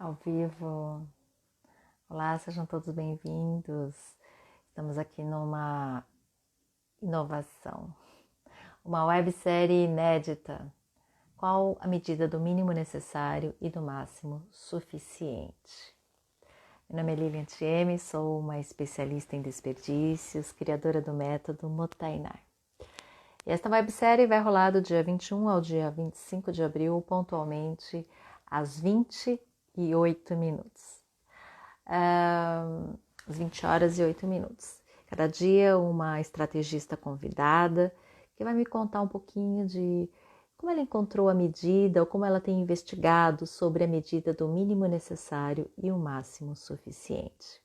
Ao vivo. Olá, sejam todos bem-vindos. Estamos aqui numa inovação, uma websérie inédita. Qual a medida do mínimo necessário e do máximo suficiente? Meu nome é Lilian Thieme, sou uma especialista em desperdícios, criadora do método Mottainai. E esta websérie vai rolar do dia 21 ao dia 25 de abril, pontualmente às 28 minutos. Às 20 horas e 8 minutos. Cada dia uma estrategista convidada que vai me contar um pouquinho de como ela encontrou a medida ou como ela tem investigado sobre a medida do mínimo necessário e o máximo suficiente.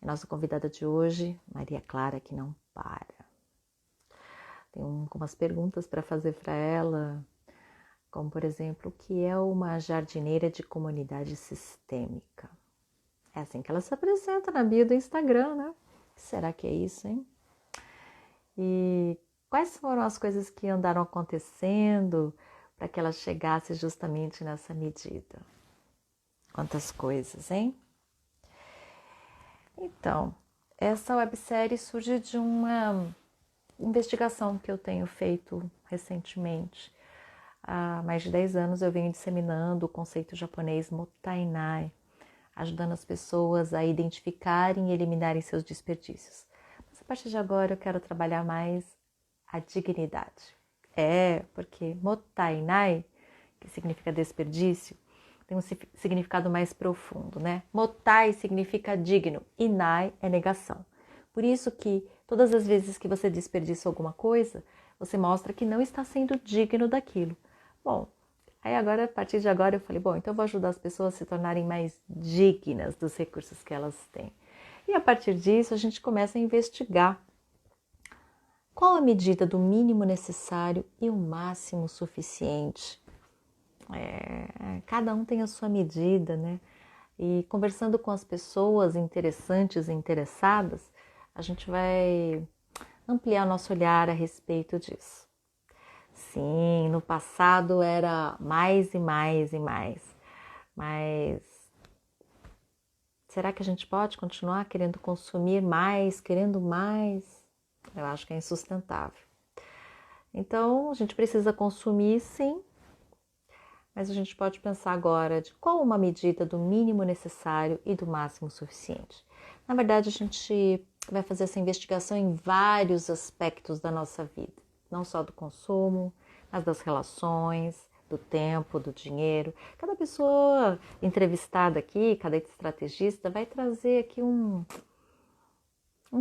A nossa convidada de hoje, Maria Clara, que não para. Tem algumas perguntas para fazer para ela, como por exemplo, o que é uma jardineira de comunidade sistêmica? É assim que ela se apresenta na bio do Instagram, né? Será que é isso, hein? E quais foram as coisas que andaram acontecendo para que ela chegasse justamente nessa medida? Quantas coisas, hein? Então, essa websérie surge de uma investigação que eu tenho feito recentemente. Há mais de 10 anos eu venho disseminando o conceito japonês Mottainai, ajudando as pessoas a identificarem e eliminarem seus desperdícios. Mas a partir de agora eu quero trabalhar mais a dignidade. Porque Mottainai, que significa desperdício, tem um significado mais profundo, né? Mottai significa digno e Nai é negação. Por isso que todas as vezes que você desperdiça alguma coisa, você mostra que não está sendo digno daquilo. Bom, aí agora, a partir de agora, eu falei, então eu vou ajudar as pessoas a se tornarem mais dignas dos recursos que elas têm. E a partir disso, a gente começa a investigar qual a medida do mínimo necessário e o máximo suficiente. Cada um tem a sua medida, né? E conversando com as pessoas interessantes e interessadas, a gente vai ampliar nosso olhar a respeito disso. Sim, no passado era mais e mais e mais, mas será que a gente pode continuar querendo consumir mais, querendo mais? Eu acho que é insustentável. Então, a gente precisa consumir, sim, mas a gente pode pensar agora de qual uma medida do mínimo necessário e do máximo suficiente. Na verdade, a gente vai fazer essa investigação em vários aspectos da nossa vida, não só do consumo, mas das relações, do tempo, do dinheiro. Cada pessoa entrevistada aqui, cada estrategista vai trazer aqui um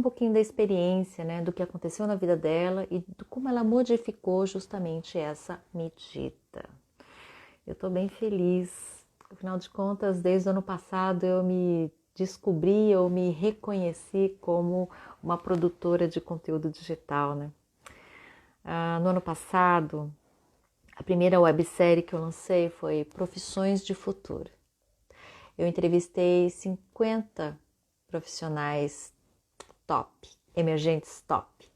pouquinho da experiência, né, do que aconteceu na vida dela e de como ela modificou justamente essa medida. Eu estou bem feliz. Afinal de contas, desde o ano passado eu me descobri, eu me reconheci como uma produtora de conteúdo digital, né? No ano passado, a primeira websérie que eu lancei foi Profissões de Futuro. Eu entrevistei 50 profissionais top, emergentes top.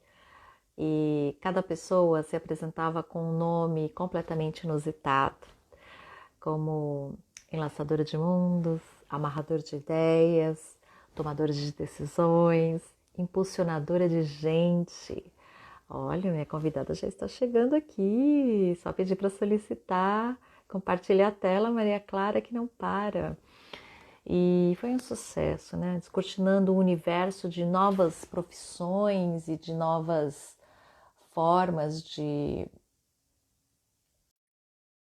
E cada pessoa se apresentava com um nome completamente inusitado, como enlaçadora de mundos, amarrador de ideias, tomadora de decisões, impulsionadora de gente. Olha, minha convidada já está chegando aqui, só pedir para solicitar, compartilhar a tela, Maria Clara, que não para. E foi um sucesso, né? Descortinando um universo de novas profissões e de novas formas de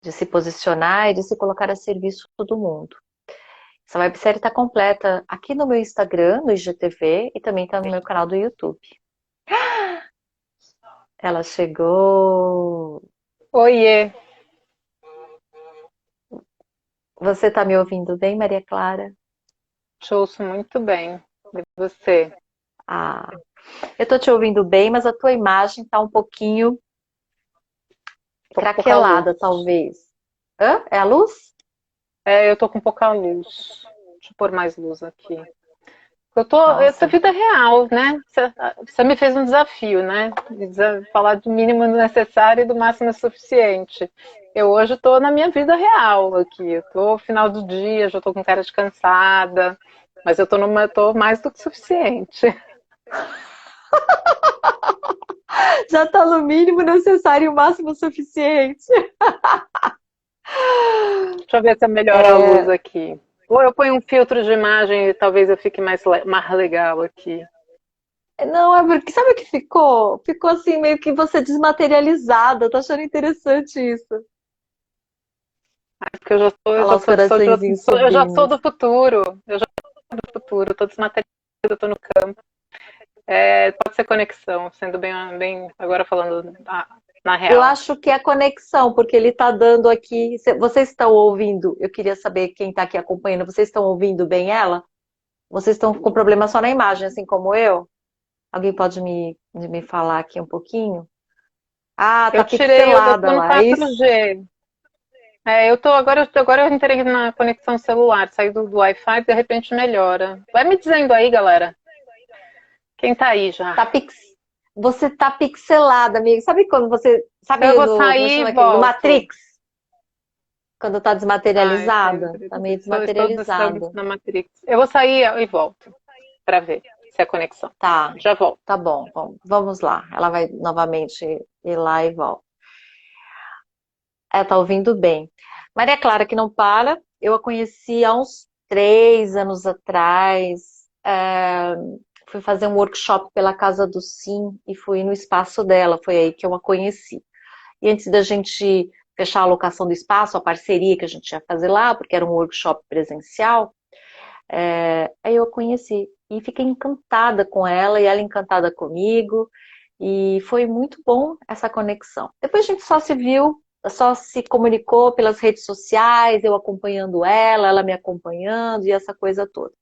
se posicionar e de se colocar a serviço do mundo. Essa websérie está completa aqui no meu Instagram, no IGTV, e também está no meu canal do YouTube. Ela chegou. Oiê, Você está me ouvindo bem, Maria Clara? te ouço muito bem. E você? Ah, eu estou te ouvindo bem, mas a tua imagem está um pouquinho Tô com pouca craquelada, luz. talvez. Hã? É a luz? Eu tô com pouca luz. Deixa eu pôr mais luz aqui. Essa Nossa, vida é real, né? Você me fez um desafio, né? Falar do mínimo necessário e do máximo suficiente. Eu hoje estou na minha vida real aqui. Eu tô final do dia, já estou com cara de cansada, mas tô mais do que suficiente. Já tá no mínimo necessário e o máximo suficiente. Deixa eu ver se eu melhoro a luz É, aqui. Ou eu ponho um filtro de imagem e talvez eu fique mais legal aqui. não, é porque sabe o que ficou? Ficou assim, meio que você desmaterializada. Eu tô achando interessante isso. Porque Olha lá os coraçõezinhos eu já sou subindo. do futuro. Eu já sou do futuro, estou desmaterializada, estou no campo. É, pode ser conexão, sendo bem agora falando na Eu real. acho que é conexão, porque ele tá dando aqui. Vocês estão ouvindo? Eu queria saber quem tá aqui acompanhando. Vocês estão ouvindo bem ela? Vocês estão com problema só na imagem, assim como eu? Alguém pode me falar aqui um pouquinho? Ah, tá Eu pixelada tô no lá, é isso? 4G. É, agora eu entrei na conexão celular, saí do Wi-Fi e de repente melhora. Vai me dizendo aí, galera. Quem tá aí já? Tá pix... Você tá pixelada, amiga. Sabe quando você. Então eu Sabe vou no. Como sair chama e aquele? No volto. Matrix? Quando tá Ai, desmaterializada? sempre. Tá meio Estou desmaterializada. na Matrix. Eu vou sair e volto para ver se é conexão. Tá, Já volto. tá bom. Vamos lá. Ela vai novamente ir lá e volta. Tá ouvindo bem. Maria Clara, que não para, eu a conheci há uns 3 anos atrás. Fui fazer um workshop pela Casa do Sim e fui no espaço dela. Foi aí que eu a conheci. E antes da gente fechar a locação do espaço, a parceria que a gente ia fazer lá, porque era um workshop presencial, aí eu a conheci e fiquei encantada com ela e ela encantada comigo. E foi muito bom essa conexão. Depois a gente só se viu, só se comunicou pelas redes sociais, eu acompanhando ela me acompanhando e essa coisa toda.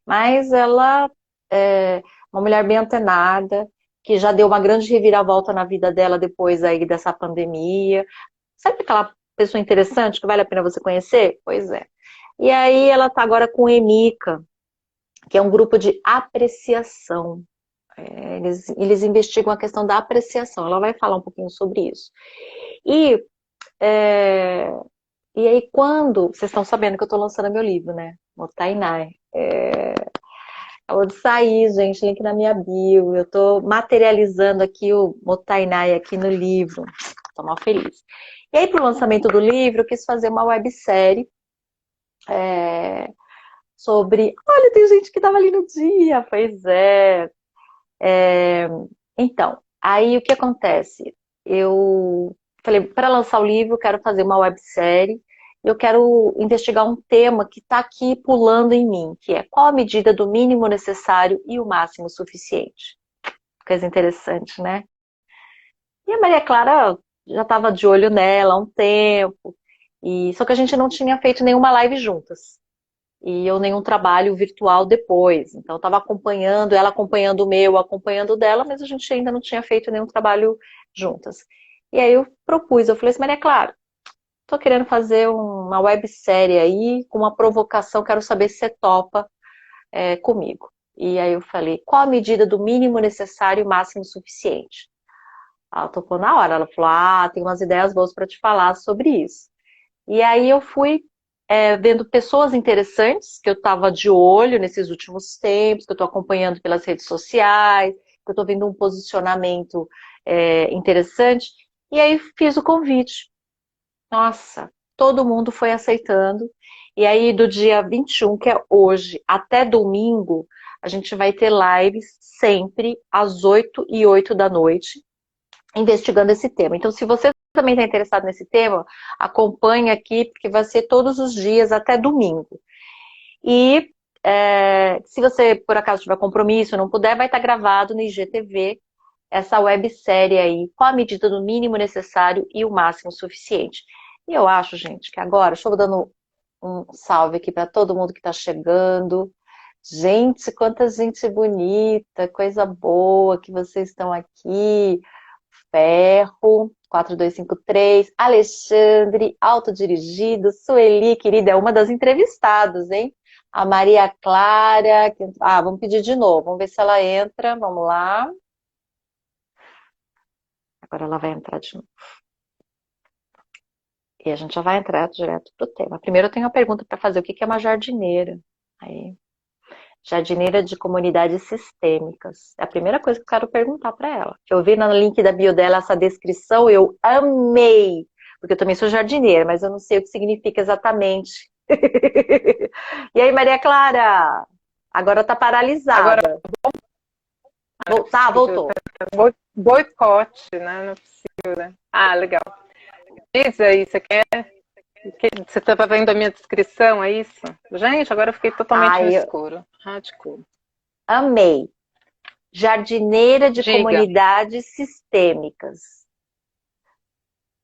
Mas ela é uma mulher bem antenada, que já deu uma grande reviravolta na vida dela depois aí dessa pandemia. Sabe aquela pessoa interessante que vale a pena você conhecer? Pois é. E aí ela está agora com o Emica, que é um grupo de apreciação. Eles investigam a questão da apreciação. Ela vai falar um pouquinho sobre isso. E, é, e aí, quando. Vocês estão sabendo que eu estou lançando meu livro, né? O Tainai. Acabou de sair, gente, link na minha bio. Eu estou materializando aqui o Motainai aqui no livro. Estou mal feliz. E aí, para o lançamento do livro, eu quis fazer uma websérie sobre. Olha, tem gente que estava ali no dia. Pois é. Então, aí o que acontece? Eu falei, para lançar o livro, eu quero fazer uma websérie. Eu quero investigar um tema que está aqui pulando em mim, que é qual a medida do mínimo necessário e o máximo suficiente. Coisa interessante, né? E a Maria Clara já estava de olho nela há um tempo, e só que a gente não tinha feito nenhuma live juntas. E eu nenhum trabalho virtual depois. Então eu estava acompanhando, ela acompanhando o meu, acompanhando o dela, mas a gente ainda não tinha feito nenhum trabalho juntas. E aí eu propus, eu falei assim, Maria Clara, estou querendo fazer uma websérie aí, com uma provocação, quero saber se você topa comigo. E aí eu falei, qual a medida do mínimo necessário e máximo suficiente? Ela topou na hora, ela falou, tem umas ideias boas para te falar sobre isso. E aí eu fui vendo pessoas interessantes que eu estava de olho nesses últimos tempos, que eu estou acompanhando pelas redes sociais, que eu estou vendo um posicionamento interessante. E aí fiz o convite. Nossa, todo mundo foi aceitando. E aí do dia 21, que é hoje, até domingo, a gente vai ter lives sempre às 8h08 da noite investigando esse tema. Então, se você também está interessado nesse tema, acompanhe aqui, porque vai ser todos os dias até domingo. E se você, por acaso, tiver compromisso, não puder, vai estar gravado no IGTV essa websérie aí, com a medida do mínimo necessário e o máximo suficiente. E eu acho, gente, que agora, estou dando um salve aqui para todo mundo que está chegando. Gente, quanta gente bonita, coisa boa que vocês estão aqui. Ferro, 4253, Alexandre, autodirigido, Sueli, querida, é uma das entrevistadas, hein? A Maria Clara, vamos pedir de novo, vamos ver se ela entra, vamos lá. Agora ela vai entrar de novo. E a gente já vai entrar direto pro tema. Primeiro eu tenho uma pergunta para fazer. O que que é uma jardineira? Aí, jardineira de comunidades sistêmicas. É a primeira coisa que eu quero perguntar para ela. Eu vi no link da bio dela essa descrição, eu amei. Porque eu também sou jardineira, mas eu não sei o que significa exatamente. E aí, Maria Clara? Agora tá Agora, paralisada. Voltou. boicote, né? Não é possível, né? Ah, legal. Diz aí, você estava vendo a minha descrição, é isso? Gente, agora eu fiquei totalmente no Ai, eu escuro. Radical. amei. Jardineira de Diga, comunidades sistêmicas.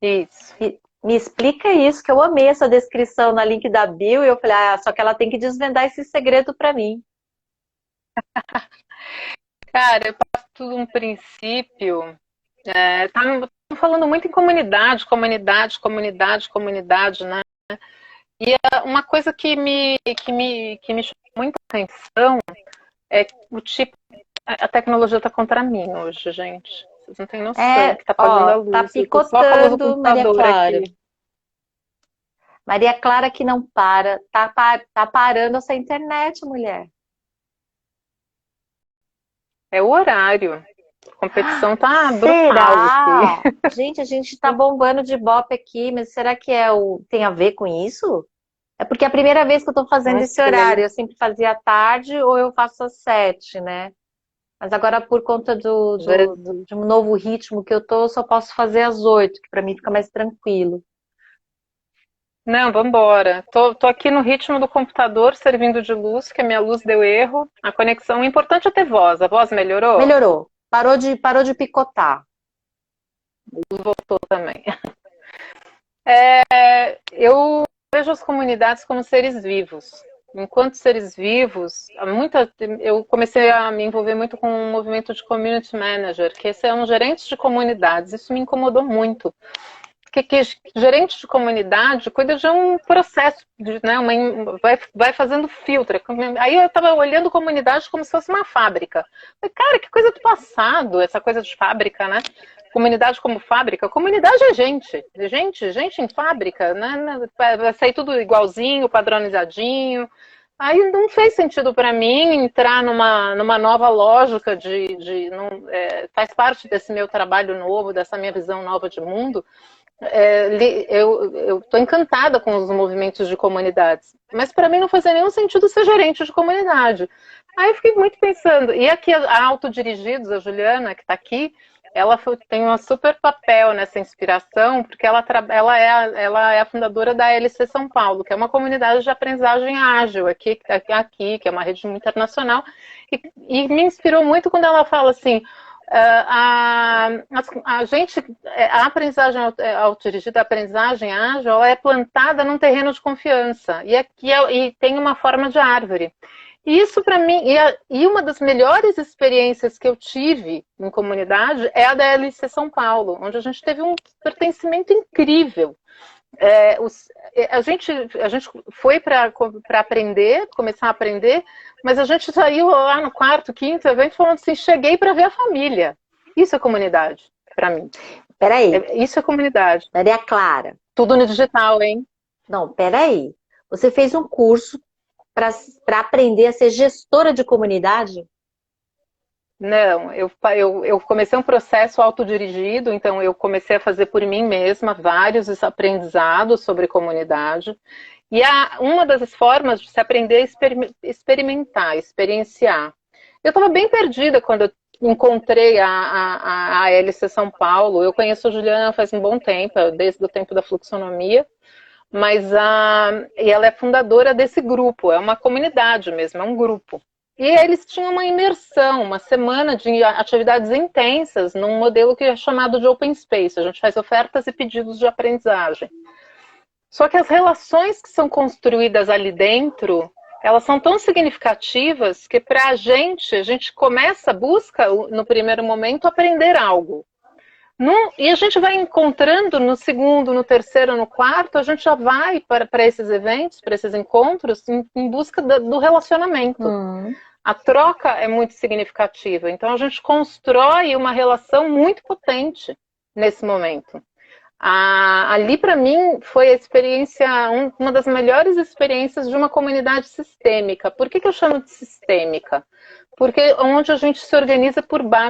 isso. Me explica isso, que eu amei essa descrição na link da bio, e eu falei, só que ela tem que desvendar esse segredo para mim. Cara, eu passo tudo um princípio. Tá falando muito em comunidade, comunidade, comunidade, comunidade, né? E uma coisa que me chamou muita atenção é o tipo. A tecnologia está contra mim hoje, gente. Vocês não têm noção que tá apagando a Tá luz. Eu tô só com a luz do picotando, Maria computador Clara. aqui. Maria Clara que não para, tá parando essa internet, mulher. É o horário. A competição tá brutal Será? aqui. Gente, a gente tá bombando de Ibope aqui, mas será que tem a ver com isso? É porque é a primeira vez que eu tô fazendo Não esse sei. horário. Eu sempre fazia à tarde ou eu faço às 7, né? Mas agora, por conta de um novo ritmo que eu tô, eu só posso fazer às 8, que pra mim fica mais tranquilo. Não, vambora. Tô aqui no ritmo do computador, servindo de luz, que a minha luz deu erro. A conexão, o importante é ter voz. A voz melhorou? Melhorou. Parou de picotar. Voltou também. Eu vejo as comunidades como seres vivos. Enquanto seres vivos, eu comecei a me envolver muito com o movimento de community manager, que esse é um gerente de comunidades. Isso me incomodou muito. Que gerente de comunidade cuida de um processo, né, vai fazendo filtro. Aí eu estava olhando comunidade como se fosse uma fábrica. Falei, cara, que coisa do passado, essa coisa de fábrica, né? Comunidade como fábrica. Comunidade é gente. Gente em fábrica, né? Vai sair tudo igualzinho, padronizadinho. Aí não fez sentido para mim entrar numa nova lógica faz parte desse meu trabalho novo, dessa minha visão nova de mundo. Eu estou encantada com os movimentos de comunidades, mas para mim não fazia nenhum sentido ser gerente de comunidade. Aí eu fiquei muito pensando, e aqui a Autodirigidos, a Juliana, que está aqui, tem um super papel nessa inspiração, porque ela é a fundadora da LC São Paulo, que é uma comunidade de aprendizagem ágil aqui, que é uma rede internacional, e me inspirou muito quando ela fala assim, a aprendizagem autodirigida, a aprendizagem ágil, ela é plantada num terreno de confiança, e tem uma forma de árvore. E isso para mim, e uma das melhores experiências que eu tive em comunidade é a da LC São Paulo, onde a gente teve um pertencimento incrível. A gente foi para aprender, começar a aprender, mas a gente saiu lá no quarto, quinto evento falando assim, cheguei para ver a família. Isso é comunidade, para mim. Peraí, Isso é comunidade. Maria Clara. Tudo no digital, hein? Não, peraí. Você fez um curso para aprender a ser gestora de comunidade? Não, eu comecei um processo autodirigido, então eu comecei a fazer por mim mesma vários aprendizados sobre comunidade. E uma das formas de se aprender é experimentar, experienciar. Eu estava bem perdida quando eu encontrei a LC São Paulo. Eu conheço a Juliana faz um bom tempo, desde o tempo da fluxonomia, e ela é fundadora desse grupo, é uma comunidade mesmo, é um grupo. E eles tinham uma imersão, uma semana de atividades intensas num modelo que é chamado de Open Space. A gente faz ofertas e pedidos de aprendizagem. Só que as relações que são construídas ali dentro, elas são tão significativas que para a gente busca no primeiro momento aprender algo. E a gente vai encontrando no segundo, no terceiro, no quarto, a gente já vai para esses eventos, para esses encontros, em busca do relacionamento. A troca é muito significativa, então a gente constrói uma relação muito potente nesse momento. Ali, para mim, foi a experiência, uma das melhores experiências de uma comunidade sistêmica. Por que eu chamo de sistêmica? Porque é onde a gente se organiza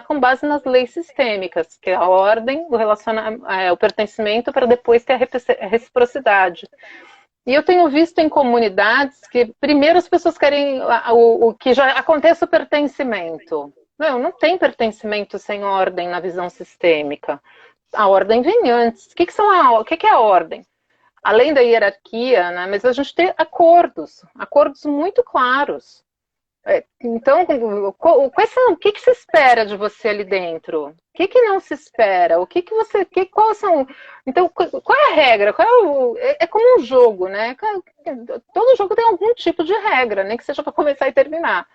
com base nas leis sistêmicas, que é a ordem, o pertencimento, para depois ter a reciprocidade. E eu tenho visto em comunidades que, primeiro, as pessoas querem que já aconteça o pertencimento. Não tem pertencimento sem ordem na visão sistêmica. A ordem vem antes. O que é a ordem? Além da hierarquia, né, mas a gente tem acordos muito claros. Então, o que se espera de você ali dentro? O que não se espera? Quais são? Então, qual é a regra? É como um jogo, né? Todo jogo tem algum tipo de regra, nem que seja para começar e terminar.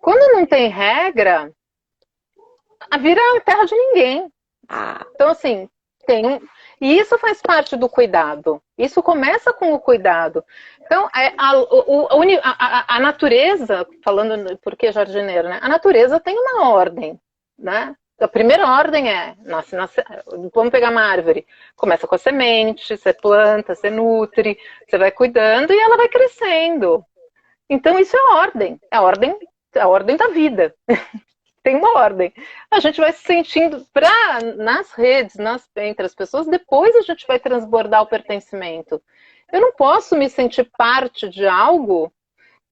Quando não tem regra, vira a terra de ninguém. Então, assim, e isso faz parte do cuidado. Isso começa com o cuidado. Então, a natureza, falando porque jardineiro, né? A natureza tem uma ordem, né? A primeira ordem vamos pegar uma árvore. Começa com a semente, você planta, você nutre, você vai cuidando e ela vai crescendo. Então, isso é ordem. É a ordem da vida. Tem uma ordem. A gente vai se sentindo nas redes, entre as pessoas, depois a gente vai transbordar o pertencimento. Eu não posso me sentir parte de algo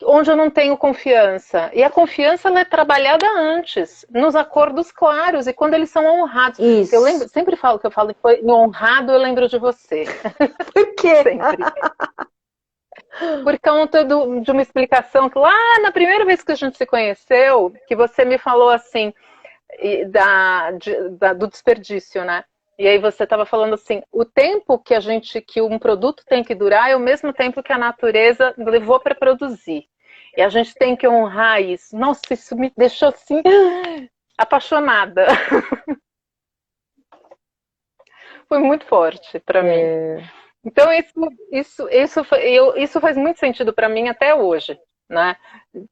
onde eu não tenho confiança. E a confiança ela é trabalhada antes, nos acordos claros, e quando eles são honrados. Isso. Eu sempre falo que foi honrado, eu lembro de você. Por quê? Sempre. Por conta de uma explicação que lá na primeira vez que a gente se conheceu, que você me falou assim, do desperdício, né? E aí você estava falando assim, o tempo que um produto tem que durar é o mesmo tempo que a natureza levou para produzir. E a gente tem que honrar isso. Nossa, isso me deixou assim, apaixonada. Foi muito forte para mim. Então, isso faz muito sentido para mim até hoje, né?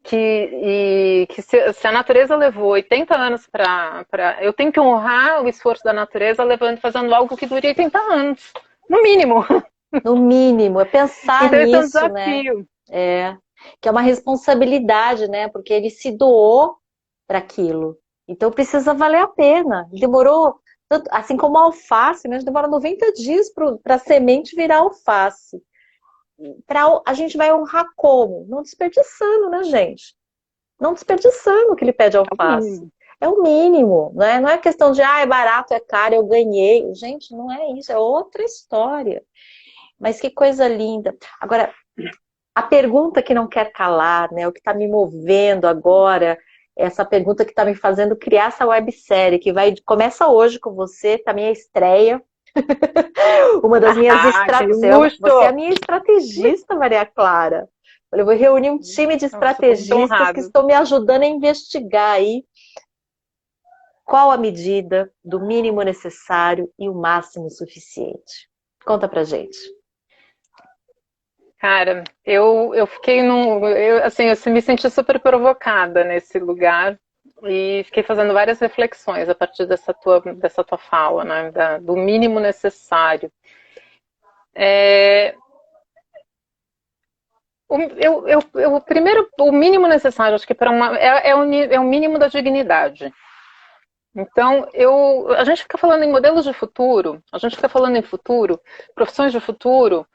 Que se a natureza levou 80 anos eu tenho que honrar o esforço da natureza fazendo algo que dure 80 anos, no mínimo. No mínimo, é pensar então, nisso, esse é um desafio. Né? Que é uma responsabilidade, né? Porque ele se doou para aquilo. Então, precisa valer a pena. Demorou... Assim como a alface, né? Demora 90 dias para a semente virar alface. A gente vai honrar como? Não desperdiçando, né, gente? Não desperdiçando o que ele pede alface. É o mínimo, né? Não é questão de, é barato, é caro, eu ganhei. Gente, não é isso, é outra história. Mas que coisa linda. Agora, a pergunta que não quer calar, né? O que está me movendo agora... Essa pergunta que está me fazendo criar essa websérie, que começa hoje com você, tá minha estreia. Uma das minhas estratégias. Você é a minha estrategista, Maria Clara. Eu vou reunir um time de estrategistas que estão me ajudando a investigar aí qual a medida do mínimo necessário e o máximo suficiente. Conta pra gente. Cara, eu fiquei eu me senti super provocada nesse lugar e fiquei fazendo várias reflexões a partir dessa tua fala, né, do mínimo necessário. Primeiro, o mínimo necessário, acho que é o mínimo da dignidade. Então, a gente fica falando em modelos de futuro, a gente fica falando em futuro, profissões de futuro,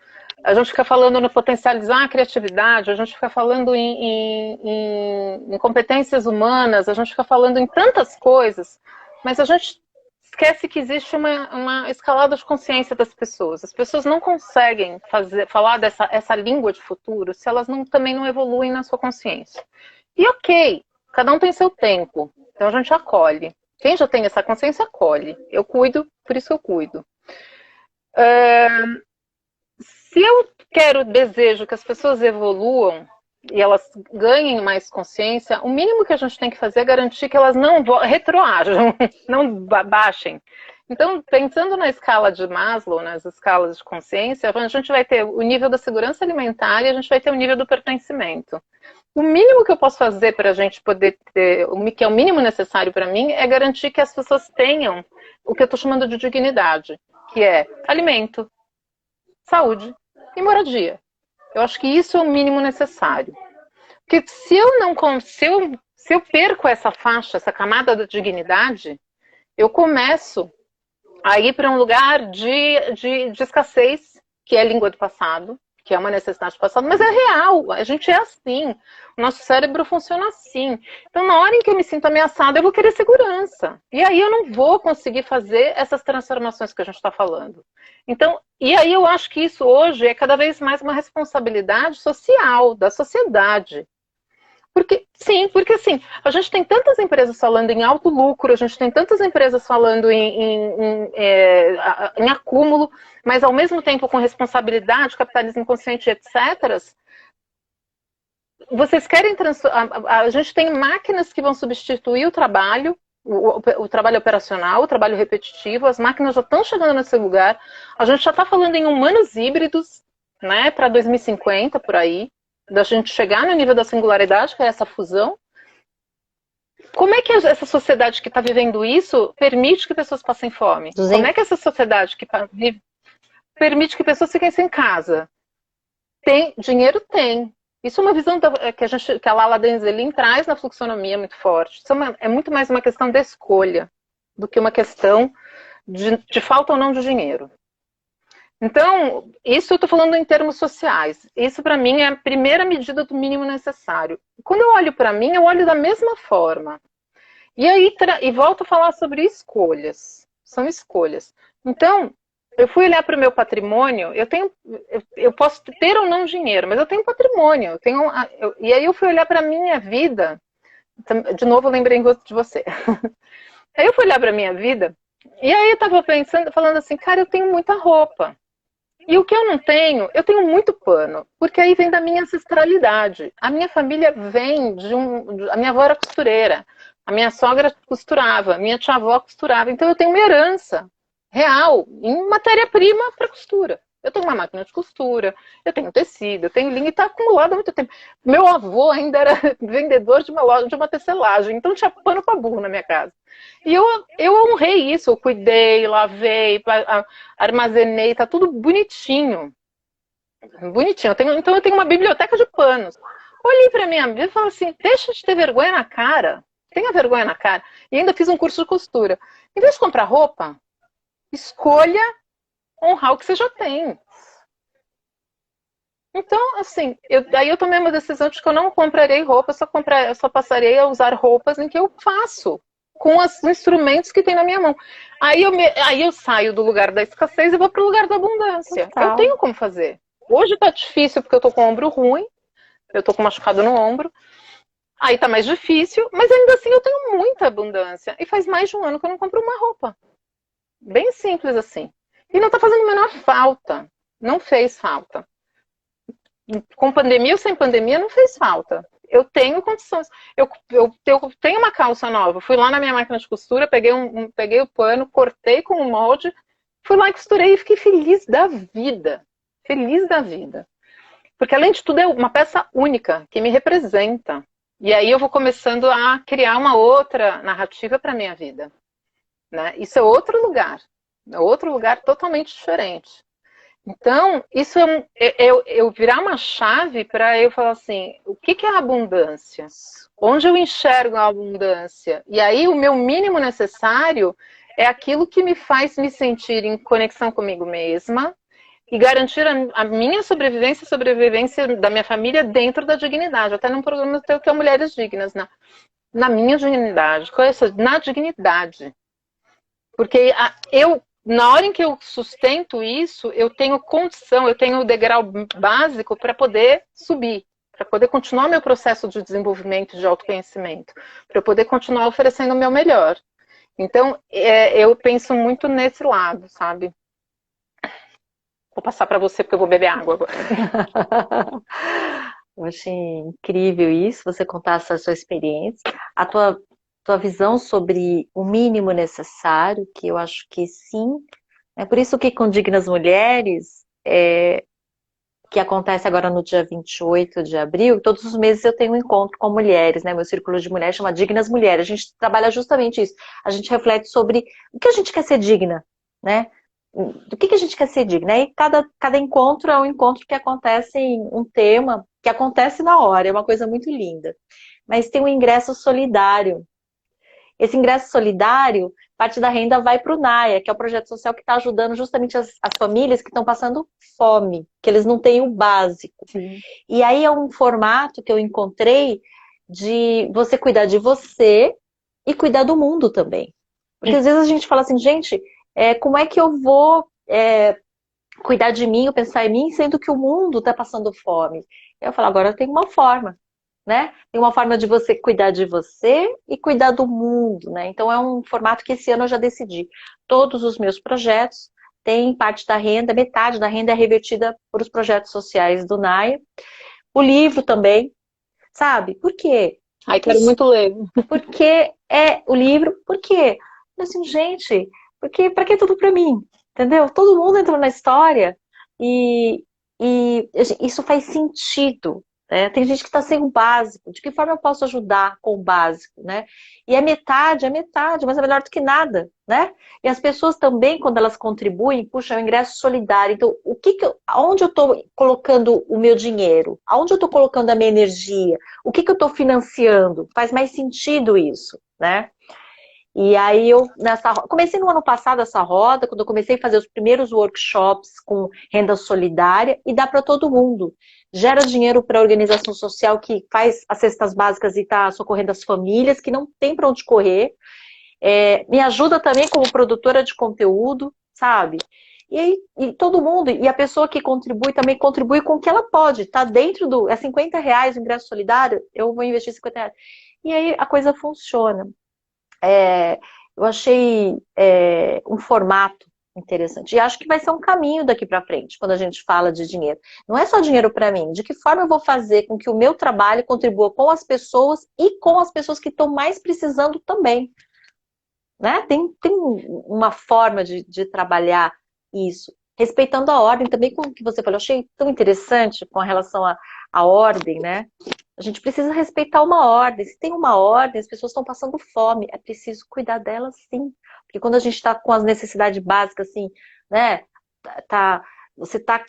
a gente fica falando no potencializar a criatividade, a gente fica falando em competências humanas, a gente fica falando em tantas coisas, mas a gente esquece que existe uma escalada de consciência das pessoas. As pessoas não conseguem falar essa língua de futuro se elas também não evoluem na sua consciência. E ok, cada um tem seu tempo, então a gente acolhe. Quem já tem essa consciência, acolhe. Eu cuido, por isso eu cuido. Se eu desejo que as pessoas evoluam e elas ganhem mais consciência, o mínimo que a gente tem que fazer é garantir que elas não retroajam, não baixem. Então, pensando na escala de Maslow, nas escalas de consciência, a gente vai ter o nível da segurança alimentar e a gente vai ter o nível do pertencimento. o mínimo que eu posso fazer para a gente poder ter, o que é o mínimo necessário para mim, é garantir que as pessoas tenham o que eu estou chamando de dignidade, que é alimento, saúde e moradia. Eu acho que isso é o mínimo necessário. Porque se eu não se eu perco essa faixa, essa camada da dignidade, eu começo a ir para um lugar de escassez, que é a língua do passado, que é uma necessidade do passado, mas é real, a gente é assim, o nosso cérebro funciona assim. Então, na hora em que eu me sinto ameaçada, eu vou querer segurança. E aí eu não vou conseguir fazer essas transformações que a gente está falando. Então, e aí eu acho que isso hoje é cada vez mais uma responsabilidade social, da sociedade. Porque, sim, porque assim, a gente tem tantas empresas falando em alto lucro, a gente tem tantas empresas falando em acúmulo, mas ao mesmo tempo com responsabilidade, capitalismo consciente, etc. Vocês querem a gente tem máquinas que vão substituir o trabalho, o trabalho operacional, o trabalho repetitivo, as máquinas já estão chegando nesse lugar, a gente já está falando em humanos híbridos, né, para 2050, por aí, da gente chegar no nível da singularidade, que é essa fusão. Como é que essa sociedade que está vivendo isso permite que pessoas passem fome? 200... Como é que essa sociedade que vive permite que pessoas fiquem sem casa? Tem dinheiro? Tem. Isso é uma visão que a Lala Denzelin traz na fluxonomia muito forte. Isso é muito mais uma questão de escolha do que uma questão de falta ou não de dinheiro. Então, isso eu estou falando em termos sociais. Isso, para mim, é a primeira medida do mínimo necessário. Quando eu olho para mim, eu olho da mesma forma. E aí, volto a falar sobre escolhas. São escolhas. Então, eu fui olhar para o meu patrimônio, eu posso ter ou não dinheiro, mas eu tenho patrimônio. E aí eu fui olhar para a minha vida. De novo, eu lembrei de você. Aí eu fui olhar para a minha vida, e aí eu estava pensando, falando assim, cara, eu tenho muita roupa. E o que eu não tenho, eu tenho muito pano, porque aí vem da minha ancestralidade. A minha família vem a minha avó era costureira, a minha sogra costurava, a minha tia-avó costurava. Então eu tenho uma herança real em matéria-prima para costura. Eu tenho uma máquina de costura, eu tenho tecido, eu tenho linha e está acumulado há muito tempo. Meu avô ainda era vendedor de uma loja, de uma tecelagem, então tinha pano para burro na minha casa. E eu honrei isso, eu cuidei, lavei, armazenei, tá tudo bonitinho. Bonitinho. Então eu tenho uma biblioteca de panos. Olhei para minha vida e falei assim, deixa de ter vergonha na cara. Tenha vergonha na cara. E ainda fiz um curso de costura. Em vez de comprar roupa, escolha honrar o que você já tem. Então, assim, daí eu tomei uma decisão de que eu não comprarei roupa, eu só passarei a usar roupas em que eu faço, com os instrumentos que tem na minha mão. Aí eu saio do lugar da escassez e vou para o lugar da abundância. Total. Eu tenho como fazer. Hoje tá difícil porque eu tô com o ombro ruim, eu tô com machucado no ombro. Aí tá mais difícil, mas ainda assim eu tenho muita abundância. E faz mais de um ano que eu não compro uma roupa. Bem simples assim. E não tá fazendo a menor falta. Não fez falta. Com pandemia ou sem pandemia, não fez falta. Eu tenho condições. Eu tenho uma calça nova. Fui lá na minha máquina de costura, peguei o pano, cortei com o molde, fui lá e costurei e fiquei feliz da vida. Feliz da vida. Porque, além de tudo, é uma peça única que me representa. E aí eu vou começando a criar uma outra narrativa para a minha vida. Né? Isso é outro lugar totalmente diferente. Então, isso eu virar uma chave para eu falar assim, o que é a abundância? Onde eu enxergo a abundância? E aí o meu mínimo necessário é aquilo que me faz me sentir em conexão comigo mesma e garantir a minha sobrevivência e a sobrevivência da minha família dentro da dignidade. Até num programa teu que é Mulheres Dignas, na minha dignidade. Qual é isso? Na dignidade. Porque na hora em que eu sustento isso, eu tenho condição, eu tenho o degrau básico para poder subir, para poder continuar meu processo de desenvolvimento, de autoconhecimento, para eu poder continuar oferecendo o meu melhor. Então, eu penso muito nesse lado, sabe? Vou passar para você porque eu vou beber água agora. Eu achei incrível isso, você contar essa sua experiência, a tua visão sobre o mínimo necessário, que eu acho que sim. É por isso que com Dignas Mulheres que acontece agora no dia 28 de abril. Todos os meses eu tenho um encontro com mulheres, né? Meu círculo de mulheres chama Dignas Mulheres. A gente trabalha justamente isso. A gente reflete sobre o que a gente quer ser digna, né? Do que a gente quer ser digna. E cada encontro é um encontro que acontece em um tema, que acontece na hora. É uma coisa muito linda. Mas tem um ingresso solidário. Esse ingresso solidário, parte da renda vai para o NAIA, que é o projeto social que está ajudando justamente as famílias que estão passando fome, que eles não têm o básico. Sim. E aí é um formato que eu encontrei de você cuidar de você e cuidar do mundo também. Porque às vezes a gente fala assim, gente, como é que eu vou cuidar de mim, ou pensar em mim, sendo que o mundo está passando fome? Eu falo, agora tem uma forma, né? Tem uma forma de você cuidar de você e cuidar do mundo, né? Então é um formato que esse ano eu já decidi. Todos os meus projetos têm parte da renda, metade da renda é revertida para os projetos sociais do NAIA. O livro também, sabe? Por quê? Ai, quero muito ler. Porque é o livro, por quê? Assim, gente, porque para que tudo para mim? Entendeu? Todo mundo entrou na história e, e isso faz sentido. Né? Tem gente que está sem o básico. De que forma eu posso ajudar com o básico? Né? E é metade, mas é melhor do que nada. Né? E as pessoas também, quando elas contribuem, puxa, é um ingresso solidário. Então, aonde eu estou colocando o meu dinheiro? Aonde eu estou colocando a minha energia? O que eu estou financiando? Faz mais sentido isso, né? E aí comecei no ano passado essa roda, quando eu comecei a fazer os primeiros workshops com renda solidária, e dá para todo mundo. Gera dinheiro para a organização social que faz as cestas básicas e está socorrendo as famílias que não tem para onde correr. Me ajuda também como produtora de conteúdo, sabe? E todo mundo, e a pessoa que contribui também contribui com o que ela pode, tá dentro é R$ 50 o ingresso solidário, eu vou investir R$ 50. E aí a coisa funciona. Eu achei um formato interessante. E acho que vai ser um caminho daqui para frente, quando a gente fala de dinheiro. Não é só dinheiro para mim, de que forma eu vou fazer com que o meu trabalho contribua com as pessoas e com as pessoas que estão mais precisando também. Né? Tem uma forma de trabalhar isso, respeitando a ordem também, como que você falou, eu achei tão interessante com relação à ordem, né? A gente precisa respeitar uma ordem. Se tem uma ordem, as pessoas estão passando fome, é preciso cuidar delas sim. Porque quando a gente está com as necessidades básicas, assim, né? Você está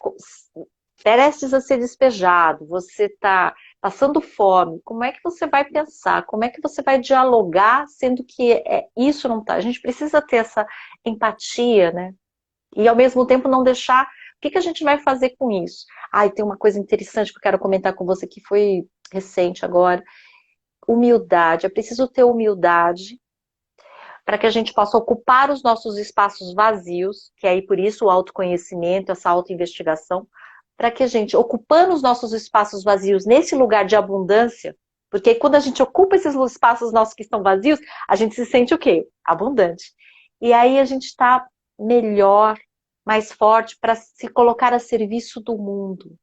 prestes a ser despejado, você está passando fome, como é que você vai pensar? Como é que você vai dialogar, sendo que isso não está? A gente precisa ter essa empatia, né? E ao mesmo tempo não deixar. O que a gente vai fazer com isso? Tem uma coisa interessante que eu quero comentar com você que foi recente agora. Humildade. É preciso ter humildade para que a gente possa ocupar os nossos espaços vazios, que aí por isso o autoconhecimento, essa autoinvestigação, para que a gente, ocupando os nossos espaços vazios nesse lugar de abundância, porque quando a gente ocupa esses espaços nossos que estão vazios, a gente se sente o quê? Abundante. E aí a gente está melhor, mais forte para se colocar a serviço do mundo.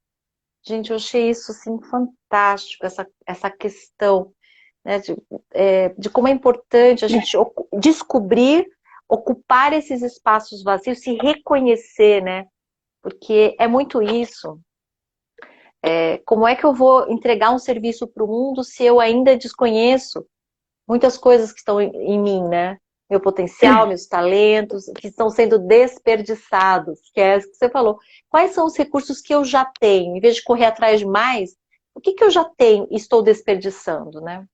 Gente, eu achei isso assim fantástico, essa questão, né, de como é importante a gente descobrir, ocupar esses espaços vazios, se reconhecer, né? Porque é muito isso. Como é que eu vou entregar um serviço para o mundo se eu ainda desconheço muitas coisas que estão em mim, né? Meu potencial, meus talentos, que estão sendo desperdiçados, que é isso que você falou. Quais são os recursos que eu já tenho? Em vez de correr atrás de mais, o que eu já tenho e estou desperdiçando, né?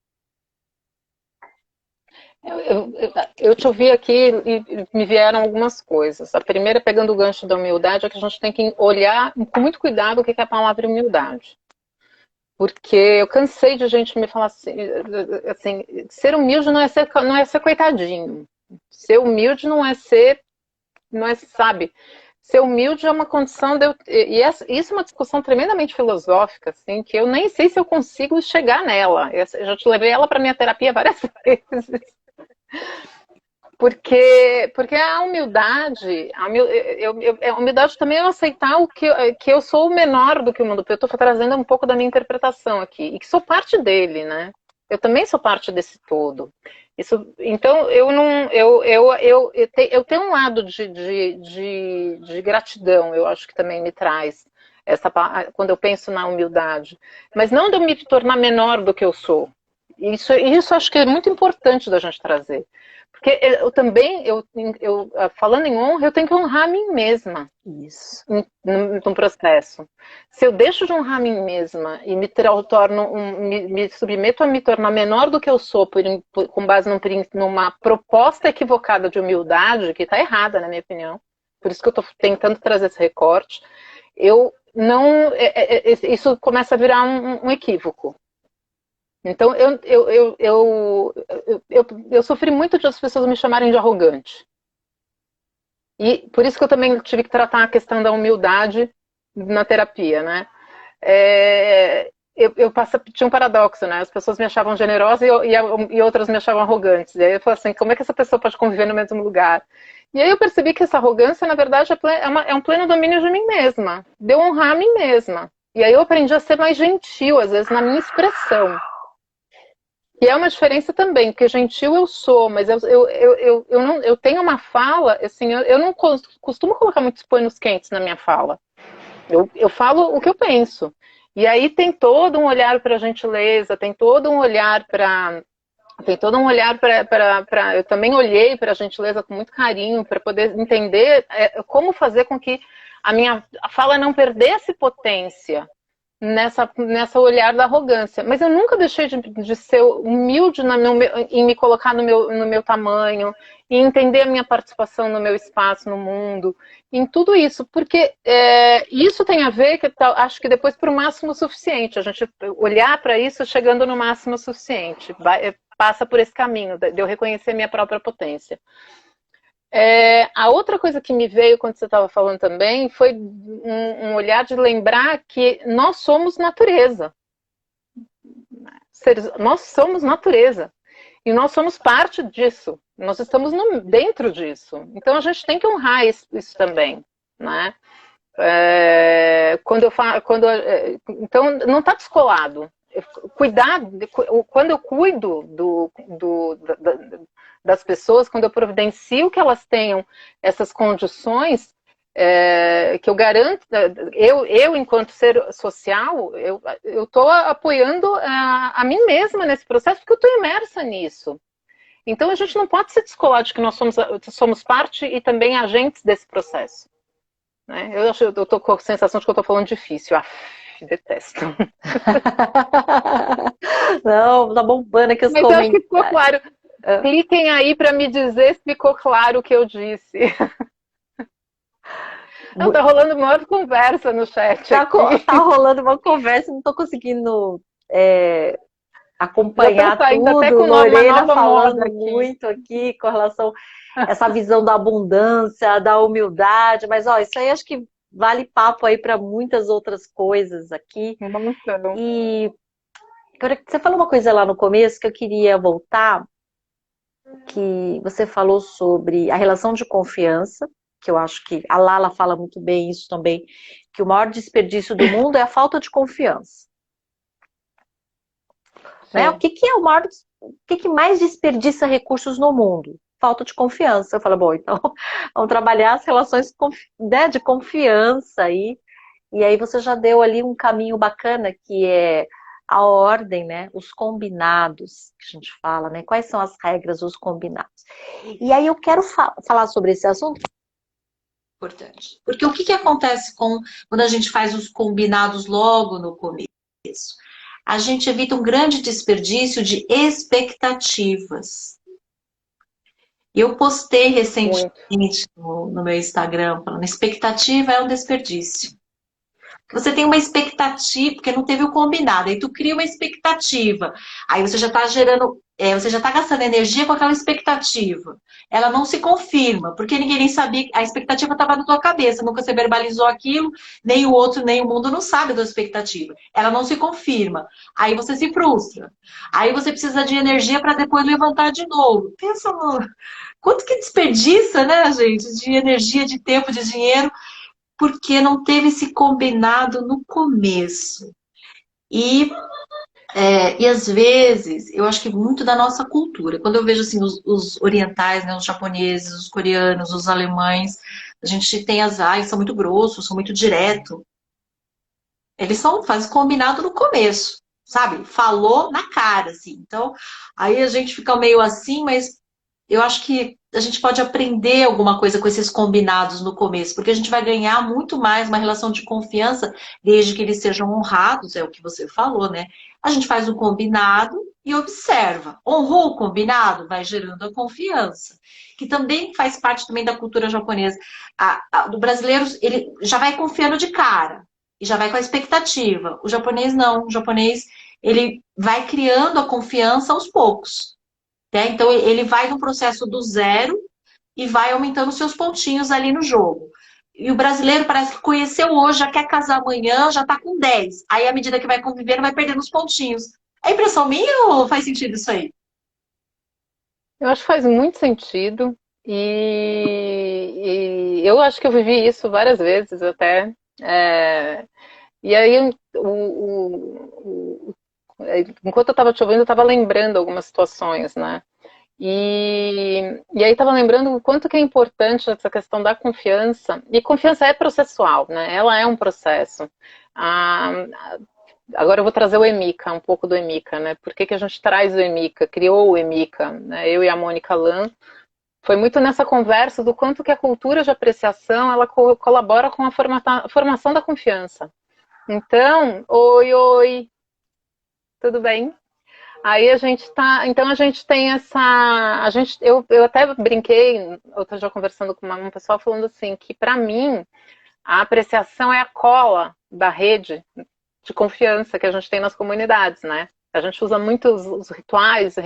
Eu te ouvi aqui e me vieram algumas coisas. A primeira, pegando o gancho da humildade, é que a gente tem que olhar com muito cuidado o que é a palavra humildade. Porque eu cansei de gente me falar assim, ser humilde não é ser coitadinho. Ser humilde não é, sabe? Ser humilde é uma condição isso é uma discussão tremendamente filosófica, assim, que eu nem sei se eu consigo chegar nela. Eu já te levei ela para minha terapia várias vezes. Porque a humildade, a humildade também é eu aceitar que eu sou o menor do que o mundo. Eu estou trazendo um pouco da minha interpretação aqui, e que sou parte dele, né? Eu também sou parte desse todo. Então, eu não. Eu tenho um lado de gratidão, eu acho que também me traz quando eu penso na humildade. Mas não de eu me tornar menor do que eu sou. Isso acho que é muito importante da gente trazer. Porque eu também, falando em honra, eu tenho que honrar a mim mesma. Isso. No processo. Se eu deixo de honrar a mim mesma e me submeto a me tornar menor do que eu sou com base numa proposta equivocada de humildade, que está errada, na minha opinião, por isso que eu estou tentando trazer esse recorte, eu não. Isso começa a virar um equívoco. Então, eu sofri muito de as pessoas me chamarem de arrogante. E por isso que eu também tive que tratar a questão da humildade na terapia, né? Tinha um paradoxo, né? As pessoas me achavam generosa e outras me achavam arrogantes. E aí eu falei assim, como é que essa pessoa pode conviver no mesmo lugar? E aí eu percebi que essa arrogância, na verdade, é um pleno domínio de mim mesma. De eu honrar a mim mesma. E aí eu aprendi a ser mais gentil, às vezes, na minha expressão. E é uma diferença também, porque gentil eu sou, mas eu tenho uma fala, assim, eu não costumo colocar muitos panos quentes na minha fala. Eu falo o que eu penso. E aí tem todo um olhar para a gentileza, tem todo um olhar para. Eu também olhei para a gentileza com muito carinho, para poder entender como fazer com que a minha fala não perdesse potência nessa olhar da arrogância. Mas eu nunca deixei de ser humilde em me colocar no meu tamanho, em entender a minha participação no meu espaço, no mundo, em tudo isso. Porque isso tem a ver, acho que depois, para o máximo suficiente. A gente olhar para isso chegando no máximo suficiente. Passa por esse caminho, de eu reconhecer minha própria potência. A outra coisa que me veio quando você estava falando também foi um olhar de lembrar que nós somos natureza. Nós somos natureza. E nós somos parte disso. Nós estamos dentro disso. Então a gente tem que honrar isso também. Né? Então não está descolado. Quando eu cuido das pessoas, quando eu providencio que elas tenham essas condições, que eu garanto, eu enquanto ser social, eu estou apoiando a mim mesma nesse processo, porque eu estou imersa nisso. Então a gente não pode se descolar de que nós somos parte e também agentes desse processo. Né? Eu estou com a sensação de que eu estou falando difícil. Detesto. Não, tá bombando aqui os Mas comentários. acho que ficou claro. Cliquem aí para me dizer se ficou claro o que eu disse. Não, tá rolando uma outra conversa no chat. Tá rolando uma conversa, não tô conseguindo acompanhar tudo. Até com Lorena falando muito aqui com relação a essa visão da abundância, da humildade, mas isso aí acho que vale papo aí para muitas outras coisas aqui. E você falou uma coisa lá no começo que eu queria voltar, que você falou sobre a relação de confiança, que eu acho que a Lala fala muito bem isso também, que o maior desperdício do mundo é a falta de confiança. Né? O que mais desperdiça recursos no mundo? Falta de confiança. Eu falo, bom, então vamos trabalhar as relações de confiança aí. E aí você já deu ali um caminho bacana, que é a ordem, né? Os combinados, que a gente fala, né? Quais são as regras, os combinados. E aí eu quero falar sobre esse assunto. Importante. Porque o que acontece quando a gente faz os combinados logo no começo? A gente evita um grande desperdício de expectativas. Eu postei recentemente no meu Instagram falando, expectativa é um desperdício. Você tem uma expectativa, porque não teve o combinado, aí tu cria uma expectativa, aí você já está gerando, você já está gastando energia com aquela expectativa. Ela não se confirma, porque ninguém nem sabia, a expectativa estava na tua cabeça, nunca você verbalizou aquilo, nem o outro, nem o mundo não sabe da expectativa. Ela não se confirma, aí você se frustra. Aí você precisa de energia para depois levantar de novo. Pensa no quanto que desperdiça, né, gente, de energia, de tempo, de dinheiro, porque não teve esse combinado no começo. E às vezes, eu acho que muito da nossa cultura. Quando eu vejo assim, os orientais, né, os japoneses, os coreanos, os alemães, a gente tem eles são muito grossos, são muito direto. Eles fazem combinado no começo, sabe? Falou na cara, assim. Então, aí a gente fica meio assim, mas eu acho que a gente pode aprender alguma coisa com esses combinados no começo, porque a gente vai ganhar muito mais uma relação de confiança, desde que eles sejam honrados, é o que você falou, né? A gente faz um combinado e observa. Honrou o combinado, vai gerando a confiança, que também faz parte também da cultura japonesa. Do brasileiro, ele já vai confiando de cara e já vai com a expectativa. O japonês não. O japonês, ele vai criando a confiança aos poucos. Né? Então, ele vai no processo do zero e vai aumentando seus pontinhos ali no jogo. E o brasileiro parece que conheceu hoje, já quer casar amanhã, já está com 10. Aí, à medida que vai convivendo, vai perdendo os pontinhos. É impressão minha ou faz sentido isso aí? Eu acho que faz muito sentido. E eu acho que eu vivi isso várias vezes até. É, e aí, enquanto eu estava te ouvindo, eu estava lembrando algumas situações, né? E aí estava lembrando o quanto que é importante essa questão da confiança. E confiança é processual, né? Ela é um processo. Ah, agora eu vou trazer o Emica, um pouco do Emica, né? Por que a gente traz o Emica, criou o Emica, né? Eu e a Mônica Lan. Foi muito nessa conversa do quanto que a cultura de apreciação ela colabora com a formação da confiança. Então, oi, tudo bem? Aí a gente tá, então a gente tem essa, eu até brinquei, outro dia conversando com um pessoal falando assim que para mim a apreciação é a cola da rede de confiança que a gente tem nas comunidades, né? A gente usa muito os rituais,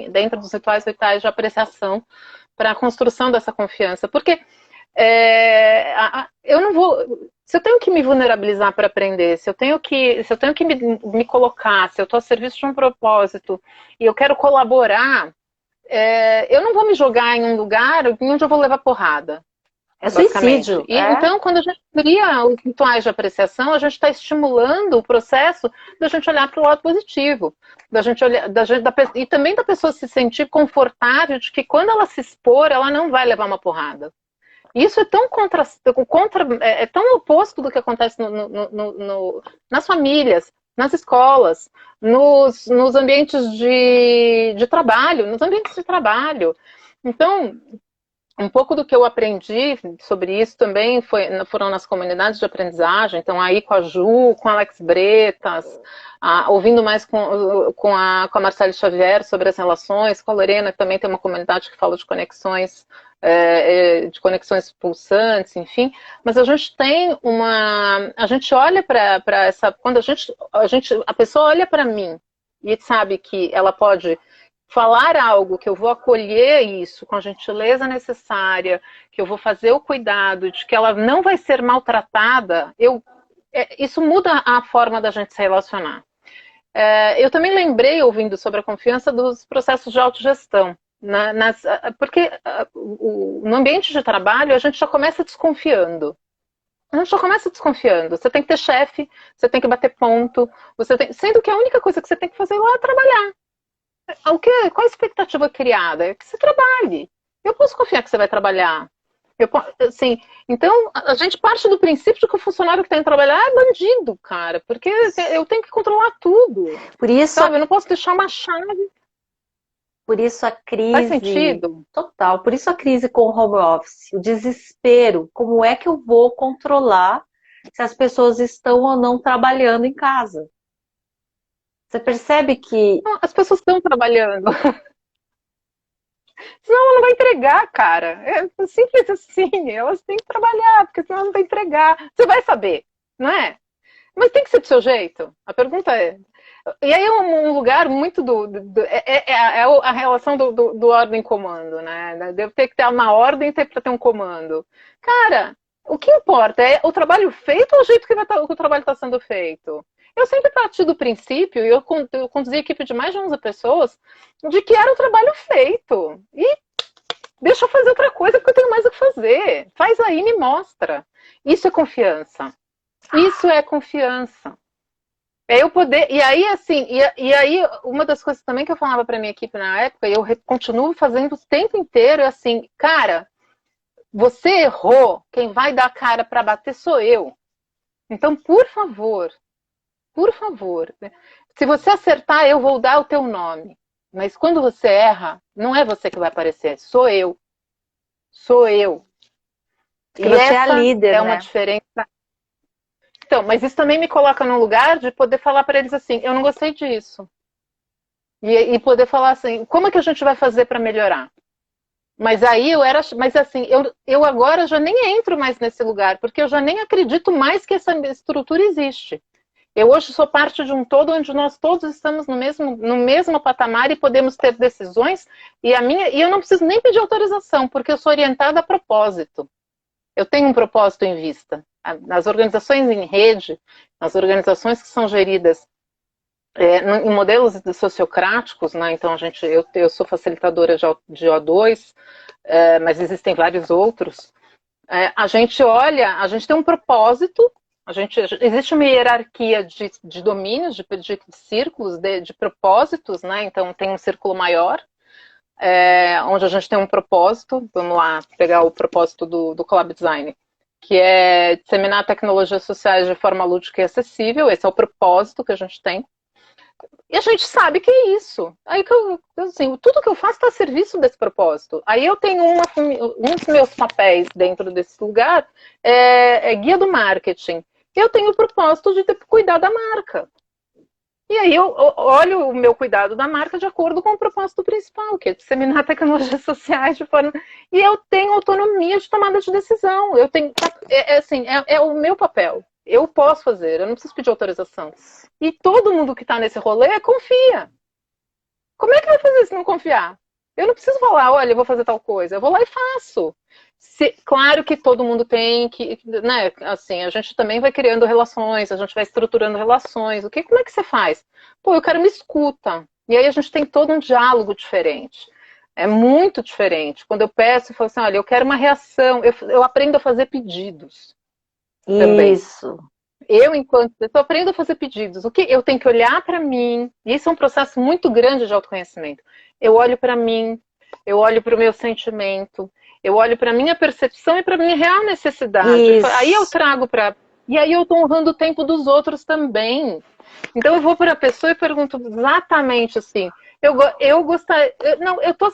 dentro dos rituais de apreciação para a construção dessa confiança, porque eu não vou. Se eu tenho que me vulnerabilizar para aprender, se eu tenho que me colocar, se eu estou a serviço de um propósito e eu quero colaborar, eu não vou me jogar em um lugar onde eu vou levar porrada. É suicídio. Então, quando a gente cria os rituais de apreciação, a gente está estimulando o processo da gente olhar para o lado positivo, da gente olhar, e também da pessoa se sentir confortável de que quando ela se expor, ela não vai levar uma porrada. Isso é tão é tão oposto do que acontece nas famílias, nas escolas, nos ambientes de trabalho, Então, um pouco do que eu aprendi sobre isso também foram nas comunidades de aprendizagem, então aí com a Ju, com a Alex Bretas, ouvindo mais com a Marcele Xavier sobre as relações, com a Lorena, que também tem uma comunidade que fala de conexões pulsantes, enfim, mas a gente tem a gente olha para essa, quando a pessoa olha para mim e sabe que ela pode falar algo, que eu vou acolher isso com a gentileza necessária, que eu vou fazer o cuidado, de que ela não vai ser maltratada, isso muda a forma da gente se relacionar. Eu também lembrei, ouvindo sobre a confiança, dos processos de autogestão. Porque no ambiente de trabalho a gente já começa desconfiando. Você tem que ter chefe, você tem que bater ponto, sendo que a única coisa que você tem que fazer lá é trabalhar. Qual a expectativa criada? É que você trabalhe. Eu posso confiar que você vai trabalhar. Assim, então, a gente parte do princípio de que o funcionário que tem que trabalhar é bandido, cara. Porque eu tenho que controlar tudo. Por isso, sabe? Eu não posso deixar uma chave. Por isso a crise... Faz sentido? Total. Por isso a crise com o home office. O desespero. Como é que eu vou controlar se as pessoas estão ou não trabalhando em casa? Você percebe que... Não, as pessoas estão trabalhando. Senão ela não vai entregar, cara. É simples assim. Elas têm que trabalhar, porque senão ela não vai entregar. Você vai saber, não é? Mas tem que ser do seu jeito. A pergunta é... E aí é um lugar muito a relação do ordem-comando, né? Deve ter que ter uma ordem para ter um comando. Cara, o que importa é o trabalho feito ou o jeito que o trabalho está sendo feito? Eu sempre parti do princípio, e eu conduzi a equipe de mais de 11 pessoas, de que era o trabalho feito. E deixa eu fazer outra coisa, porque eu tenho mais o que fazer. Faz aí, me mostra. Isso é confiança. Isso é confiança. É eu poder... E aí, assim, e aí, uma das coisas também que eu falava para minha equipe na época, e eu continuo fazendo o tempo inteiro, é assim, cara, você errou, quem vai dar a cara para bater sou eu. Então, por favor, por favor, né? Se você acertar, eu vou dar o teu nome. Mas quando você erra, não é você que vai aparecer, sou eu. Sou eu. Porque E você é a essa líder, é uma né? diferença. Então, mas isso também me coloca num lugar de poder falar para eles assim, eu não gostei disso. E poder falar assim, como é que a gente vai fazer para melhorar? Mas aí eu era, mas assim, eu agora já nem entro mais nesse lugar, porque eu já nem acredito mais que essa estrutura existe. Eu hoje sou parte de um todo onde nós todos estamos no mesmo patamar e podemos ter decisões, e eu não preciso nem pedir autorização, porque eu sou orientada a propósito. Eu tenho um propósito em vista. Nas organizações em rede, nas organizações que são geridas em modelos sociocráticos, né? Então eu sou facilitadora de O2, mas existem vários outros. A gente olha, a gente tem um propósito, existe uma hierarquia de domínios, de círculos, de propósitos, né? Então tem um círculo maior, onde a gente tem um propósito, vamos lá, pegar o propósito do Collab Design, que é disseminar tecnologias sociais de forma lúdica e acessível, esse é o propósito que a gente tem. E a gente sabe que é isso. Aí assim, tudo que eu faço está a serviço desse propósito. Aí eu tenho um dos meus papéis dentro desse lugar é guia do marketing. Eu tenho o propósito de cuidar da marca. E aí eu olho o meu cuidado da marca de acordo com o propósito principal, que é disseminar tecnologias sociais de forma. E eu tenho autonomia de tomada de decisão. Eu tenho, assim, é o meu papel. Eu posso fazer, eu não preciso pedir autorização. E todo mundo que está nesse rolê confia. Como é que vai fazer se não confiar? Eu não preciso falar, olha, eu vou fazer tal coisa. Eu vou lá e faço. Claro que todo mundo tem que, né, assim, a gente também vai criando relações, a gente vai estruturando relações. Como é que você faz? Pô, eu quero me escuta. E aí a gente tem todo um diálogo diferente. É muito diferente. Quando eu peço, eu falo assim, olha, eu quero uma reação. Eu aprendo a fazer pedidos também. Isso. Enquanto eu aprendo a fazer pedidos, o que eu tenho que olhar para mim, e isso é um processo muito grande de autoconhecimento. Eu olho para mim, eu olho para o meu sentimento, eu olho para a minha percepção e para a minha real necessidade. Isso. Aí eu trago para. E aí eu estou honrando o tempo dos outros também. Então eu vou para a pessoa e pergunto exatamente assim. Eu gostaria. Não, eu tô.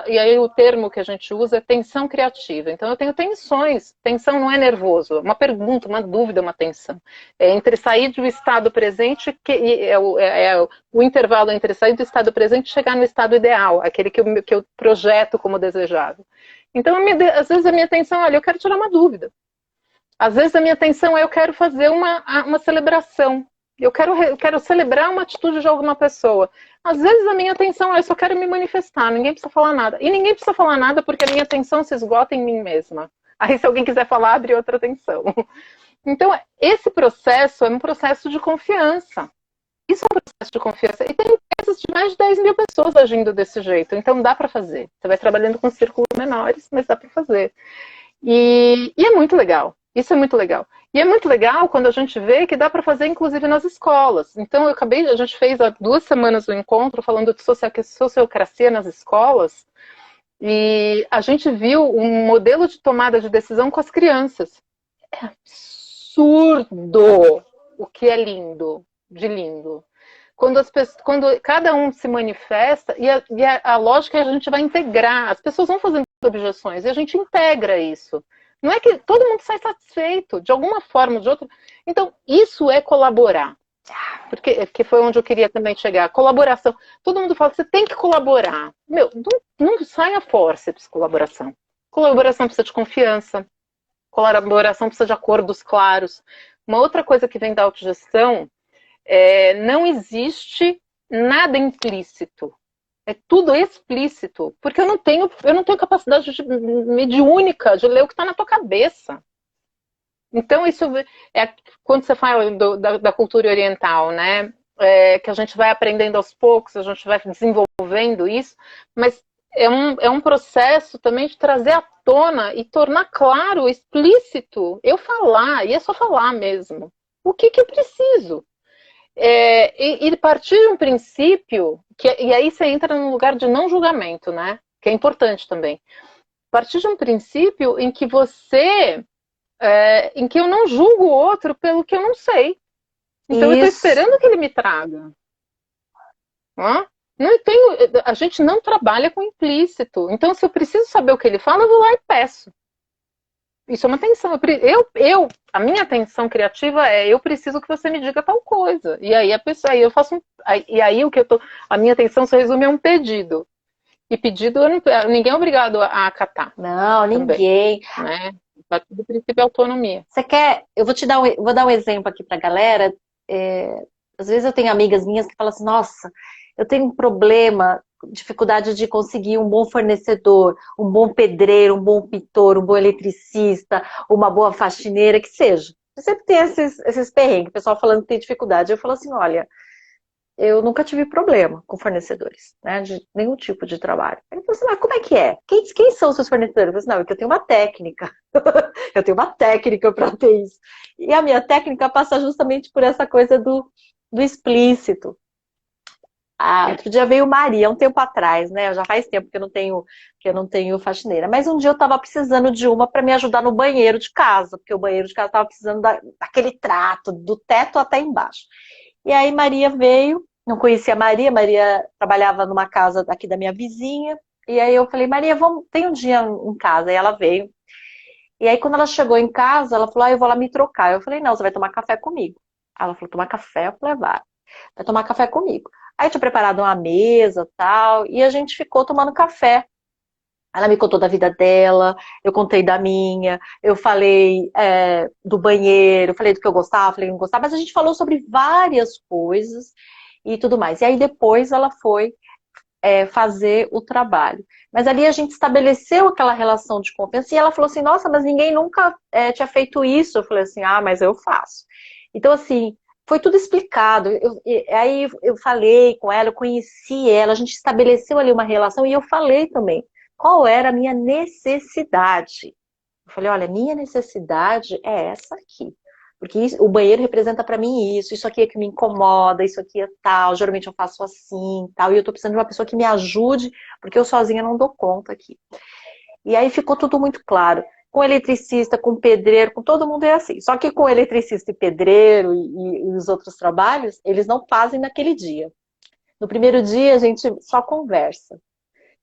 E aí o termo que a gente usa é tensão criativa. Então eu tenho tensões. Tensão não é nervoso. Uma pergunta, uma dúvida, uma tensão. É entre sair do estado presente, o intervalo entre sair do estado presente e chegar no estado ideal, aquele que eu projeto como desejável. Então, às vezes a minha tensão, olha, eu quero tirar uma dúvida. Às vezes a minha tensão é eu quero fazer uma celebração. Eu quero celebrar uma atitude de alguma pessoa. Às vezes a minha atenção é eu só quero me manifestar, ninguém precisa falar nada. E ninguém precisa falar nada porque a minha atenção se esgota em mim mesma. Aí se alguém quiser falar, abre outra atenção. Então, esse processo é um processo de confiança. Isso é um processo de confiança. E tem empresas de mais de 10 mil pessoas agindo desse jeito. Então dá para fazer. Você vai trabalhando com círculos menores, mas dá para fazer. E é muito legal. Isso é muito legal. E é muito legal quando a gente vê que dá para fazer, inclusive, nas escolas. Então, a gente fez há 2 semanas um encontro falando de sociocracia nas escolas, e a gente viu um modelo de tomada de decisão com as crianças. É absurdo o que é lindo, de lindo. Quando cada um se manifesta, a lógica é a gente vai integrar, as pessoas vão fazendo objeções, e a gente integra isso. Não é que todo mundo sai satisfeito, de alguma forma ou de outra. Então, isso é colaborar. Porque foi onde eu queria também chegar. Colaboração. Todo mundo fala que você tem que colaborar. Meu, não saia forceps colaboração. Colaboração precisa de confiança. Colaboração precisa de acordos claros. Uma outra coisa que vem da autogestão não existe nada implícito. É tudo explícito, porque eu não tenho capacidade mediúnica de ler o que está na tua cabeça. Então, isso é quando você fala da cultura oriental, né? Que a gente vai aprendendo aos poucos, a gente vai desenvolvendo isso, mas é um processo também de trazer à tona e tornar claro, explícito, eu falar, e é só falar mesmo, o que eu preciso. E partir de um princípio, e aí você entra num lugar de não julgamento, né? Que é importante também. Partir de um princípio em que em que eu não julgo o outro pelo que eu não sei. Então eu estou Isso. esperando que ele me traga. Não, a gente não trabalha com implícito. Então, se eu preciso saber o que ele fala, eu vou lá e peço. Isso é uma tensão. A minha tensão criativa é eu preciso que você me diga tal coisa. E aí a pessoa, aí eu faço e aí a minha tensão se resume a um pedido. E pedido ninguém é obrigado a acatar. Não, Também, ninguém. né? Parte do princípio é autonomia. Você quer? Eu vou te dar vou dar um exemplo aqui pra galera. Às vezes eu tenho amigas minhas que falam assim, nossa, eu tenho um problema, dificuldade de conseguir um bom fornecedor, um bom pedreiro, um bom pintor, um bom eletricista, uma boa faxineira, que seja. Eu sempre tem esses perrengues, o pessoal falando que tem dificuldade. Eu falo assim, olha, eu nunca tive problema com fornecedores, né, de nenhum tipo de trabalho. Ele falou assim, mas como é que é? Quem são os seus fornecedores? Eu falei assim, não, é que eu tenho uma técnica. Eu tenho uma técnica para ter isso. E a minha técnica passa justamente por essa coisa do explícito. Outro dia veio Maria, um tempo atrás, né? Já faz tempo que eu não tenho faxineira. Mas um dia eu estava precisando de uma para me ajudar no banheiro de casa, porque o banheiro de casa estava precisando daquele trato, do teto até embaixo. E aí Maria veio, não conhecia a Maria, Maria trabalhava numa casa aqui da minha vizinha. E aí eu falei, Maria, tem um dia em casa. E ela veio. E aí quando ela chegou em casa, ela falou, eu vou lá me trocar. Eu falei, não, você vai tomar café comigo. Ela falou, tomar café? Eu falei, vai tomar café comigo. Aí eu tinha preparado uma mesa tal, e a gente ficou tomando café. Ela me contou da vida dela, eu contei da minha, eu falei do banheiro, falei do que eu gostava, falei que não gostava, mas a gente falou sobre várias coisas e tudo mais. E aí depois ela foi fazer o trabalho. Mas ali a gente estabeleceu aquela relação de confiança e ela falou assim, nossa, mas ninguém nunca tinha feito isso. Eu falei assim, mas eu faço. Então, assim, foi tudo explicado. Aí eu falei com ela, eu conheci ela, a gente estabeleceu ali uma relação e eu falei também qual era a minha necessidade. Eu falei, olha, minha necessidade é essa aqui. Porque o banheiro representa para mim isso aqui é que me incomoda, isso aqui é tal, geralmente eu faço assim, tal, e eu tô precisando de uma pessoa que me ajude, porque eu sozinha não dou conta aqui. E aí ficou tudo muito claro. Com eletricista, com pedreiro, com todo mundo é assim. Só que com eletricista e pedreiro e os outros trabalhos, eles não fazem naquele dia. No primeiro dia a gente só conversa.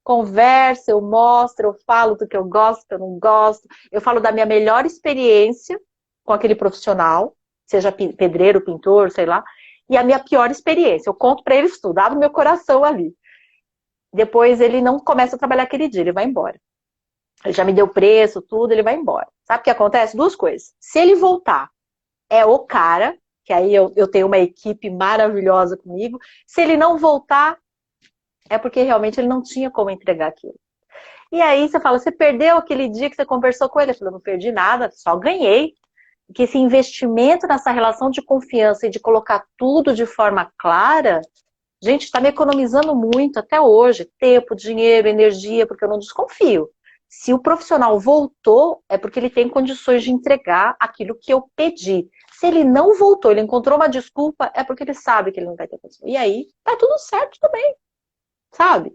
Conversa, eu mostro, eu falo do que eu gosto, do que eu não gosto, eu falo da minha melhor experiência com aquele profissional, seja pedreiro, pintor, sei lá, e a minha pior experiência. Eu conto para eles tudo, abro meu coração ali. Depois ele não começa a trabalhar aquele dia, ele vai embora. Ele já me deu preço, tudo, ele vai embora. Sabe o que acontece? Duas coisas. Se ele voltar, é o cara, que aí eu tenho uma equipe maravilhosa comigo. Se ele não voltar, é porque realmente ele não tinha como entregar aquilo. E aí você fala, você perdeu aquele dia que você conversou com ele? Eu falei, não perdi nada, só ganhei. Que esse investimento nessa relação de confiança e de colocar tudo de forma clara, gente, está me economizando muito até hoje. Tempo, dinheiro, energia, porque eu não desconfio. Se o profissional voltou, é porque ele tem condições de entregar aquilo que eu pedi. Se ele não voltou, ele encontrou uma desculpa, é porque ele sabe que ele não vai ter condição. E aí, tá tudo certo também, sabe?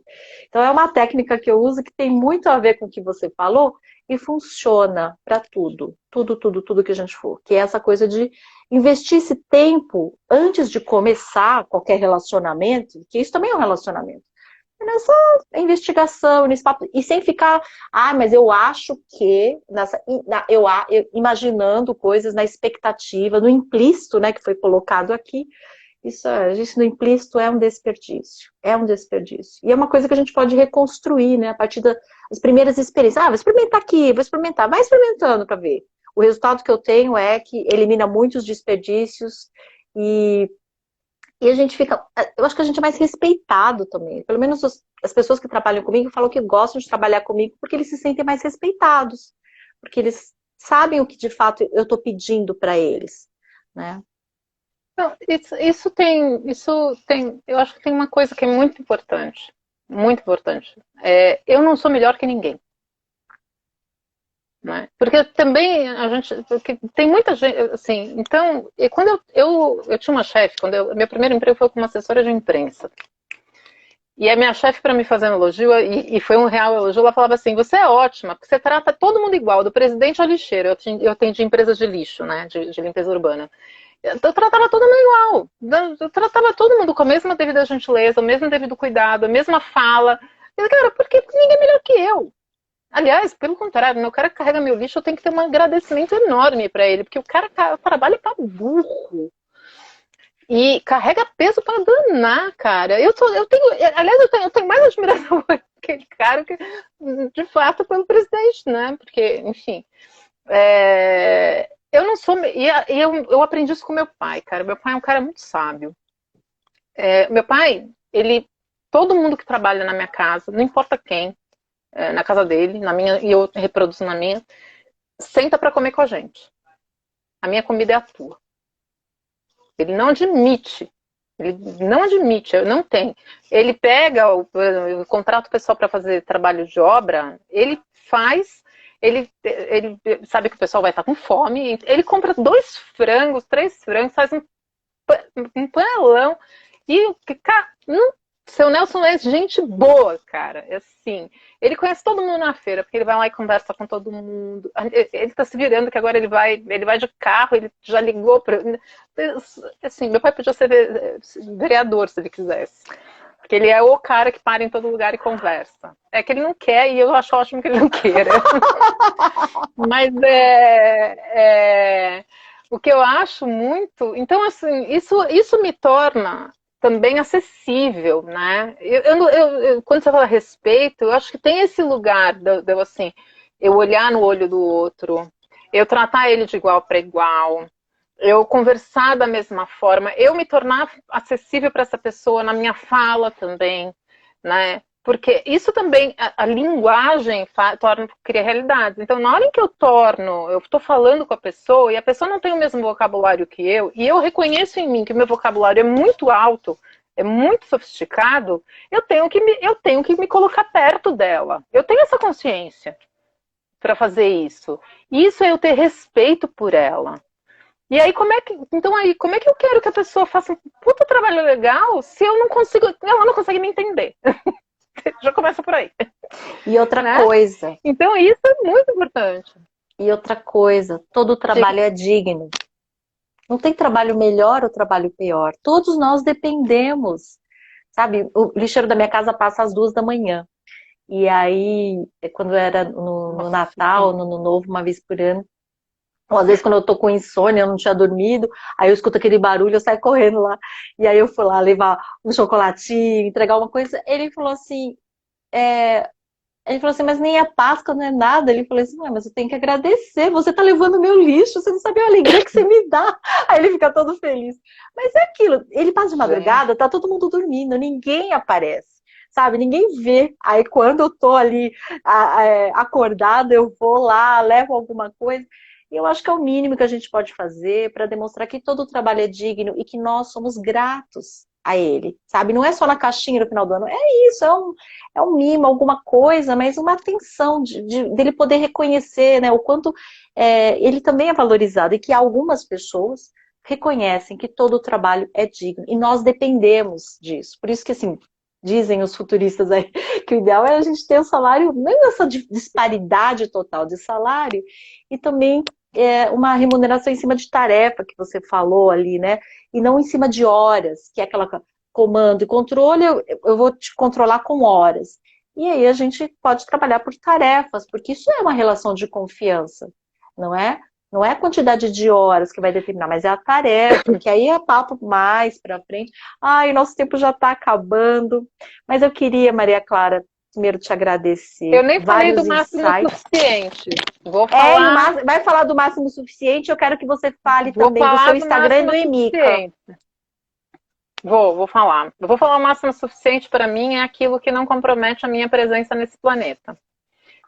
Então é uma técnica que eu uso que tem muito a ver com o que você falou e funciona para tudo. Tudo que a gente for. Que é essa coisa de investir esse tempo antes de começar qualquer relacionamento, que isso também é um relacionamento. Nessa investigação, nesse papo, e sem ficar, mas eu acho que, imaginando coisas na expectativa, no implícito, né, que foi colocado aqui, isso no implícito é um desperdício, E é uma coisa que a gente pode reconstruir, né, a partir das primeiras experiências. Vou experimentar aqui, vou experimentar, vai experimentando para ver. O resultado que eu tenho é que elimina muitos desperdícios e a gente fica, eu acho que a gente é mais respeitado também. Pelo menos as pessoas que trabalham comigo falam que gostam de trabalhar comigo porque eles se sentem mais respeitados. Porque eles sabem o que de fato eu estou pedindo para eles, né? Não, eu acho que tem uma coisa que é muito importante. Muito importante. Eu não sou melhor que ninguém. Né? Porque também porque tem muita gente, assim, então, e quando eu tinha uma chefe, meu primeiro emprego foi como assessora de imprensa. E a minha chefe, para me fazer um elogio, e foi um real elogio, ela falava assim, você é ótima, porque você trata todo mundo igual, do presidente ao lixeiro. Eu atendi empresas de lixo, né, de limpeza urbana. eu tratava todo mundo igual. Eu tratava todo mundo com a mesma devida gentileza, o mesmo devido cuidado, a mesma fala. E, cara, porque ninguém é melhor que eu. Aliás, pelo contrário, né, o cara que carrega meu lixo, eu tenho que ter um agradecimento enorme para ele, porque o cara trabalha para burro. E carrega peso para danar, cara. Eu tenho mais admiração por aquele cara que, de fato, pelo presidente, né? Porque, enfim. Eu não sou. Eu aprendi isso com meu pai, cara. Meu pai é um cara muito sábio. Meu pai, todo mundo que trabalha na minha casa, não importa quem, na casa dele, na minha, e eu reproduzo na minha, senta para comer com a gente. A minha comida é a tua. Ele não admite. Não tem. Ele pega, eu contrata o pessoal para fazer trabalho de obra, ele faz, ele sabe que o pessoal vai estar com fome, ele compra 2 frangos, 3 frangos, faz um panelão, e seu Nelson é gente boa, cara. É assim, ele conhece todo mundo na feira, porque ele vai lá e conversa com todo mundo. Ele tá se virando que agora ele vai de carro, ele já ligou para. Assim, meu pai podia ser vereador se ele quisesse. Porque ele é o cara que para em todo lugar e conversa. É que ele não quer e eu acho ótimo que ele não queira. Mas o que eu acho muito. Então, assim, isso me torna também acessível, né? Quando você fala a respeito, eu acho que tem esse lugar de eu, assim, eu olhar no olho do outro, eu tratar ele de igual para igual, eu conversar da mesma forma, eu me tornar acessível para essa pessoa na minha fala também, né? Porque isso também, a linguagem cria realidades. Então, na hora em que eu estou falando com a pessoa e a pessoa não tem o mesmo vocabulário que eu, e eu reconheço em mim que o meu vocabulário é muito alto, é muito sofisticado, eu tenho que me colocar perto dela. Eu tenho essa consciência para fazer isso. Isso é eu ter respeito por ela. E aí, como é que eu quero que a pessoa faça um puta trabalho legal se ela não consegue me entender? Já começa por aí. E outra coisa. Então isso é muito importante. E outra coisa, todo trabalho é digno. Não tem trabalho melhor ou trabalho pior. Todos nós dependemos. Sabe, o lixeiro da minha casa passa às 2 da manhã. E aí, quando era no Natal, no Ano Novo, uma vez por ano, ou às vezes quando eu tô com insônia, eu não tinha dormido, aí eu escuto aquele barulho, eu saio correndo lá. E aí eu fui lá levar um chocolatinho, entregar uma coisa. Ele falou assim, mas nem a Páscoa, não é nada. Ele falou assim, mas eu tenho que agradecer, você tá levando meu lixo, você não sabe a alegria que você me dá. Aí ele fica todo feliz. Mas é aquilo, ele passa de madrugada, tá todo mundo dormindo, ninguém aparece. Sabe, ninguém vê. Aí quando eu tô ali acordada, eu vou lá, levo alguma coisa. E eu acho que é o mínimo que a gente pode fazer para demonstrar que todo o trabalho é digno e que nós somos gratos a ele, sabe? Não é só na caixinha no final do ano, é isso, é um mimo, alguma coisa, mas uma atenção dele poder reconhecer, né, o quanto ele também é valorizado e que algumas pessoas reconhecem que todo o trabalho é digno e nós dependemos disso. Por isso que, assim, dizem os futuristas aí que o ideal é a gente ter um salário, não essa disparidade total de salário, e também uma remuneração em cima de tarefa que você falou ali, né? E não em cima de horas, que é aquela comando e controle, eu vou te controlar com horas. E aí a gente pode trabalhar por tarefas, porque isso é uma relação de confiança, não é? Não é a quantidade de horas que vai determinar, mas é a tarefa, que aí é papo mais para frente. Ai, nosso tempo já está acabando. Mas eu queria, Maria Clara, primeiro te agradecer. Eu nem falei do máximo suficiente. Vou falar... vai falar do máximo suficiente, eu quero que você fale também do seu Instagram e do Emica. Vou falar. Eu vou falar o máximo suficiente para mim é aquilo que não compromete a minha presença nesse planeta.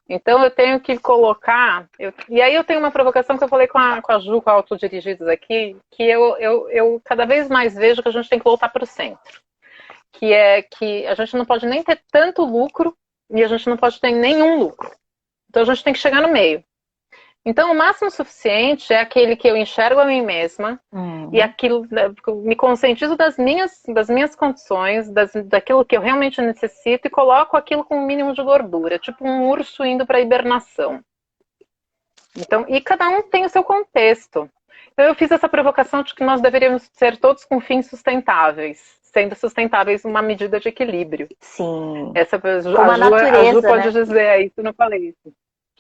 Então eu tenho que colocar... E aí eu tenho uma provocação que eu falei com a Ju, com a Autodirigidos aqui, que eu cada vez mais vejo que a gente tem que voltar para o centro. Que é que a gente não pode nem ter tanto lucro e a gente não pode ter nenhum lucro. Então a gente tem que chegar no meio. Então o máximo suficiente é aquele que eu enxergo a mim mesma e aquilo, me conscientizo das minhas condições, daquilo que eu realmente necessito e coloco aquilo com um mínimo de gordura, tipo um urso indo para a hibernação. Então, e cada um tem o seu contexto. Então eu fiz essa provocação de que nós deveríamos ser todos com fins sustentáveis, sendo sustentáveis uma medida de equilíbrio. Sim. Essa, Como a a natureza, Ju pode né? dizer isso, eu não falei isso.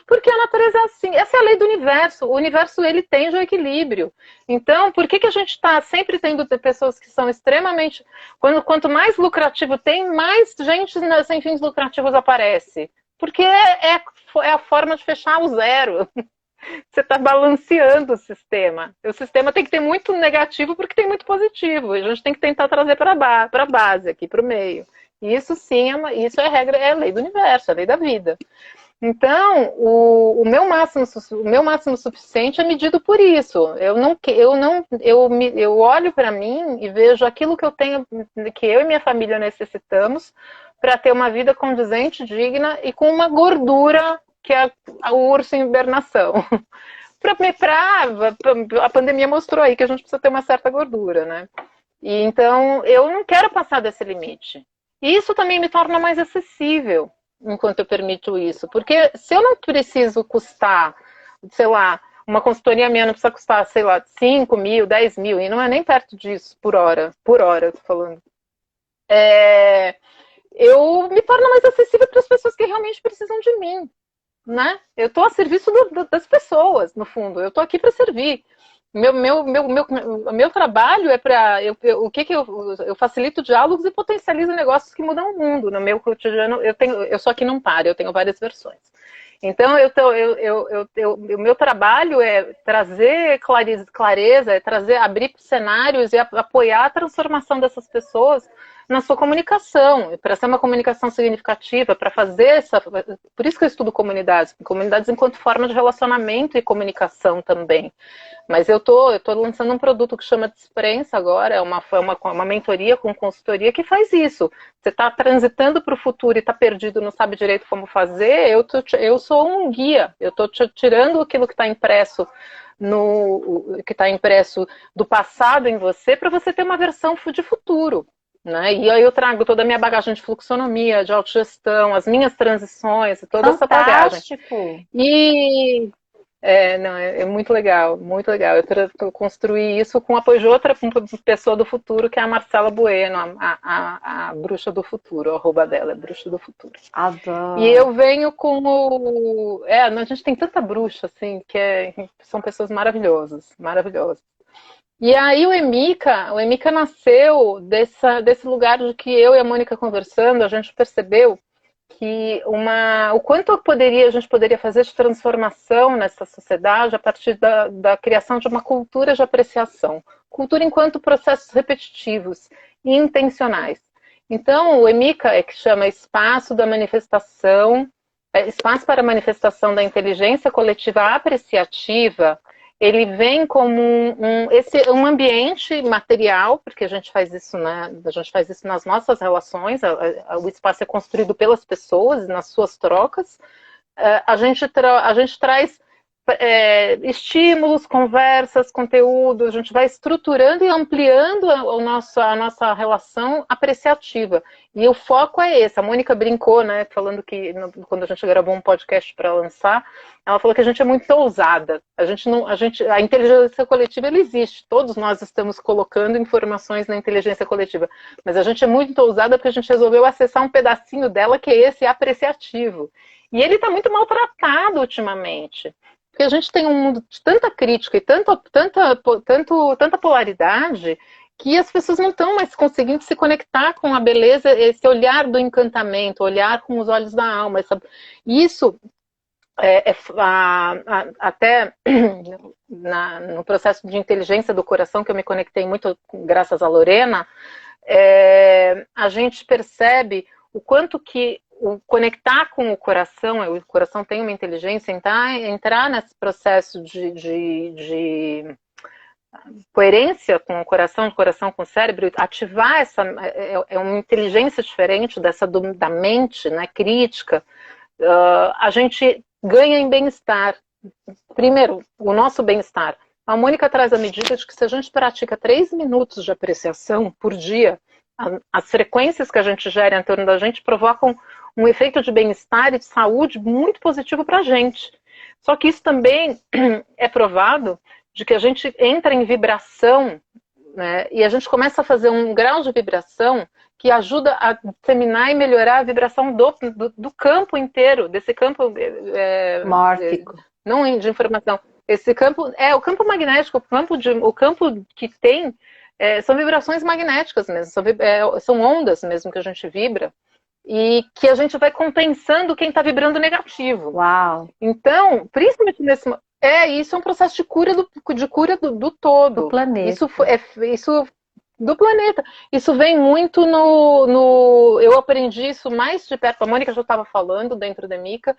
Porque a natureza é assim, essa é a lei do universo. O universo, ele tende ao equilíbrio. Então, por que a gente está sempre tendo pessoas que são extremamente... Quanto mais lucrativo tem, mais gente sem fins lucrativos aparece. Porque é a forma de fechar o zero. Você está balanceando o sistema. O sistema tem que ter muito negativo porque tem muito positivo. A gente tem que tentar trazer para a base, aqui para o meio. Isso sim, isso é regra, é a lei do universo, é a lei da vida. Então, o meu máximo suficiente é medido por isso. Eu olho para mim e vejo aquilo que eu tenho, que eu e minha família necessitamos para ter uma vida condizente, digna e com uma gordura que é o urso em hibernação. A pandemia mostrou aí que a gente precisa ter uma certa gordura, né? E então eu não quero passar desse limite. E isso também me torna mais acessível enquanto eu permito isso. Porque se eu não preciso custar, sei lá, uma consultoria minha não precisa custar, sei lá, 5 mil, 10 mil, e não é nem perto disso por hora, eu tô falando. Eu me torno mais acessível para as pessoas que realmente precisam de mim, né? Eu estou a serviço das pessoas, no fundo. Eu estou aqui para servir. Meu trabalho é para eu facilito diálogos e potencializo negócios que mudam o mundo. No meu cotidiano, eu sou aqui não paro, eu tenho várias versões. Então, o meu trabalho é trazer clareza, é abrir cenários e apoiar a transformação dessas pessoas na sua comunicação, para ser uma comunicação significativa, para fazer essa... Por isso que eu estudo comunidades enquanto forma de relacionamento e comunicação também. Mas eu tô lançando um produto que chama Desprensa agora, é uma mentoria com consultoria que faz isso. Você está transitando para o futuro e está perdido, não sabe direito como fazer, eu sou um guia, eu estou tirando aquilo que está impresso do passado em você para você ter uma versão de futuro. Né? E aí eu trago toda a minha bagagem de fluxonomia, de autogestão, as minhas transições, toda essa bagagem. E é muito legal, muito legal. Eu construí isso com o apoio de outra pessoa do futuro, que é a Marcela Bueno, a bruxa do futuro, o arroba dela é bruxa do futuro. Adoro. E eu venho com a gente tem tanta bruxa, assim, são pessoas maravilhosas, maravilhosas. E aí o Emica nasceu desse lugar de que eu e a Mônica conversando, a gente percebeu que o quanto a gente poderia fazer de transformação nessa sociedade a partir da criação de uma cultura de apreciação. Cultura enquanto processos repetitivos e intencionais. Então, o Emica que chama Espaço da Manifestação, Espaço para a Manifestação da Inteligência Coletiva Apreciativa. Ele vem como um ambiente material, porque a gente faz isso, né? A gente faz isso nas nossas relações, o espaço é construído pelas pessoas, nas suas trocas. A gente traz estímulos, conversas, conteúdo, a gente vai estruturando e ampliando a nossa relação apreciativa. E o foco é esse. A Mônica brincou, né, falando que quando a gente gravou um podcast para lançar, ela falou que a gente é muito ousada. A inteligência coletiva ela existe. Todos nós estamos colocando informações na inteligência coletiva. Mas a gente é muito ousada porque a gente resolveu acessar um pedacinho dela que é esse apreciativo. E ele está muito maltratado ultimamente. Porque a gente tem um mundo de tanta crítica e tanta polaridade que as pessoas não estão mais conseguindo se conectar com a beleza, esse olhar do encantamento, olhar com os olhos da alma. Isso, até no processo de inteligência do coração, que eu me conectei muito graças a Lorena, a gente percebe o quanto que o conectar com o coração tem uma inteligência, entrar nesse processo de coerência com o coração, de coração com o cérebro, ativar uma inteligência diferente da mente, né, crítica, a gente ganha em bem-estar. Primeiro, o nosso bem-estar. A Mônica traz a medida de que se a gente pratica 3 minutos de apreciação por dia, as frequências que a gente gera em torno da gente provocam um efeito de bem-estar e de saúde muito positivo para a gente. Só que isso também é provado de que a gente entra em vibração, né, e a gente começa a fazer um grau de vibração que ajuda a disseminar e melhorar a vibração do campo inteiro, desse campo Mórfico. não de informação. Esse campo o campo magnético, o campo que tem são vibrações magnéticas mesmo, são ondas mesmo que a gente vibra e que a gente vai compensando quem está vibrando negativo. Uau! Então, principalmente isso é um processo de cura do todo. Do planeta. Isso do planeta. Isso vem muito eu aprendi isso mais de perto. A Mônica já estava falando dentro da Mica.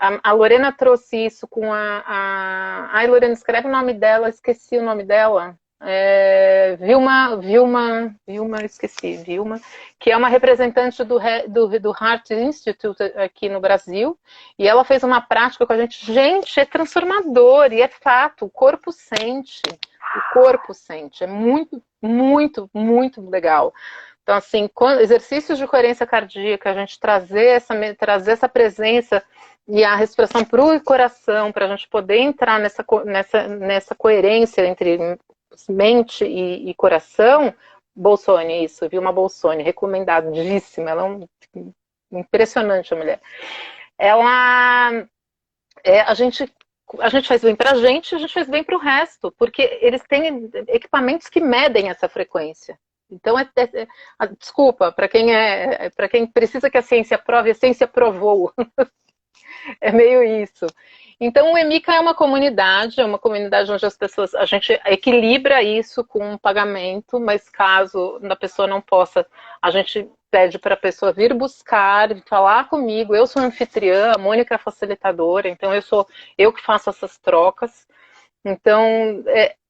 A Lorena trouxe isso com Ai, Lorena, escreve o nome dela, esqueci o nome dela. Vilma, esqueci, que é uma representante do Heart Institute aqui no Brasil, e ela fez uma prática com a gente. Gente, é transformador, e é fato, o corpo sente, é muito, muito, muito legal. Então, assim, exercícios de coerência cardíaca, a gente trazer essa presença e a respiração para o coração, para a gente poder entrar nessa coerência entre mente e coração. Bolsoni, isso, Vilma Bolsoni, recomendadíssima, ela é impressionante, a mulher. Ela, a gente faz bem pra gente, a gente faz bem pro resto, porque eles têm equipamentos que medem essa frequência. Então, desculpa, para quem precisa que a ciência prove, a ciência provou. É meio isso. Então, o EMICA é uma comunidade onde a gente equilibra isso com um pagamento, mas caso a pessoa não possa, a gente pede para a pessoa vir buscar, falar comigo. Eu sou anfitriã, a Mônica é facilitadora, então eu que faço essas trocas. Então,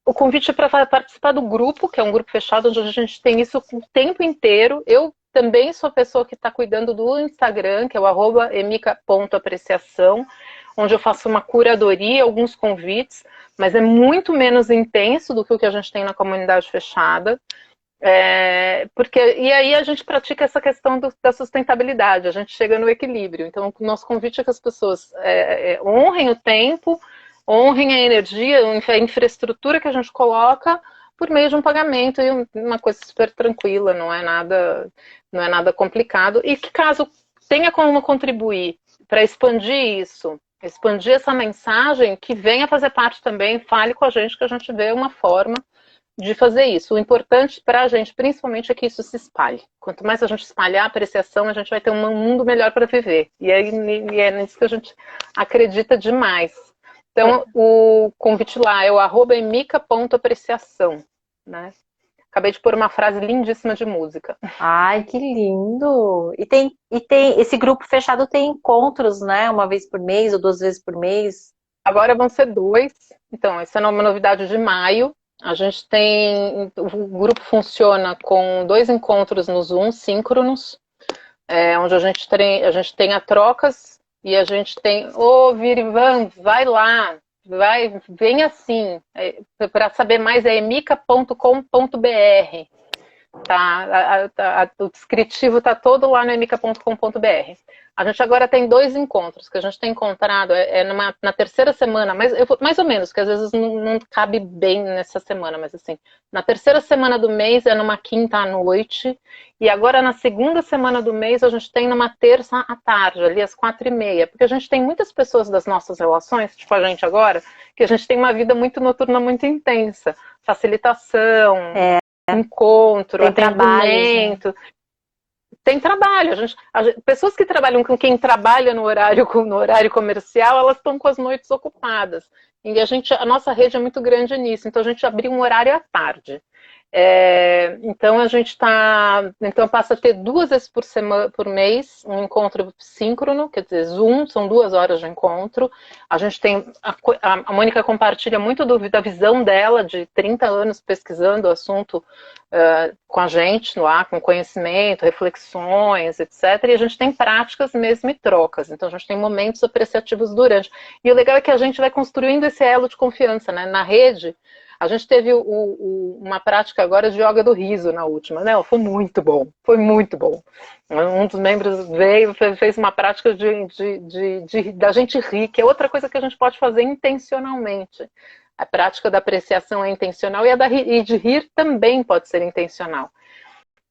o convite é para participar do grupo, que é um grupo fechado, onde a gente tem isso o tempo inteiro. Eu também sou a pessoa que está cuidando do Instagram, que é o @emica.apreciação, onde eu faço uma curadoria, alguns convites, mas é muito menos intenso do que o que a gente tem na comunidade fechada. E aí a gente pratica essa questão da sustentabilidade, a gente chega no equilíbrio. Então, o nosso convite é que as pessoas honrem o tempo, honrem a energia, a infraestrutura que a gente coloca por meio de um pagamento, e uma coisa super tranquila, não é nada complicado. E que caso tenha como contribuir para expandir isso, expandir essa mensagem, que venha fazer parte também, fale com a gente, que a gente vê uma forma de fazer isso. O importante para a gente, principalmente, é que isso se espalhe. Quanto mais a gente espalhar a apreciação, a gente vai ter um mundo melhor para viver. E é nisso que a gente acredita demais. Então, o convite lá é o @emica.apreciação, né? Acabei de pôr uma frase lindíssima de música. Ai, que lindo! E tem esse grupo fechado tem encontros, né? Uma vez por mês ou 2 vezes por mês. Agora vão ser 2. Então, essa é uma novidade de maio. A gente o grupo funciona com 2 encontros no Zoom, síncronos, onde a gente tem a trocas e a gente tem, Virivan, vai lá, vem assim, para saber mais é emica.com.br, tá? O descritivo tá todo lá no emica.com.br. A gente agora tem 2 encontros que a gente tem encontrado, na terceira semana, mais ou menos, que às vezes não cabe bem nessa semana, mas assim, na terceira semana do mês é numa quinta à noite, e agora na segunda semana do mês a gente tem numa terça à tarde, ali às 4h30, porque a gente tem muitas pessoas das nossas relações, tipo a gente agora, que a gente tem uma vida muito noturna, muito intensa, facilitação, encontro, tem atendimento... trabalho, né? Tem trabalho. Pessoas que trabalham com quem trabalha no horário comercial, elas estão com as noites ocupadas. E a nossa rede é muito grande nisso. Então, a gente abriu um horário à tarde. Então, então passa a ter 2 vezes por mês um encontro síncrono, quer dizer, Zoom, são 2 horas de encontro. A gente tem, a Mônica compartilha muito da visão dela, de 30 anos pesquisando o assunto com a gente lá, com conhecimento, reflexões, etc. E a gente tem práticas mesmo e trocas. Então, a gente tem momentos apreciativos durante. E o legal é que a gente vai construindo esse elo de confiança, né? Na rede, a gente teve uma prática agora de yoga do riso na última, né? Foi muito bom, foi muito bom. Um dos membros veio, fez uma prática da gente rir, que é outra coisa que a gente pode fazer intencionalmente. A prática da apreciação é intencional e de rir também pode ser intencional.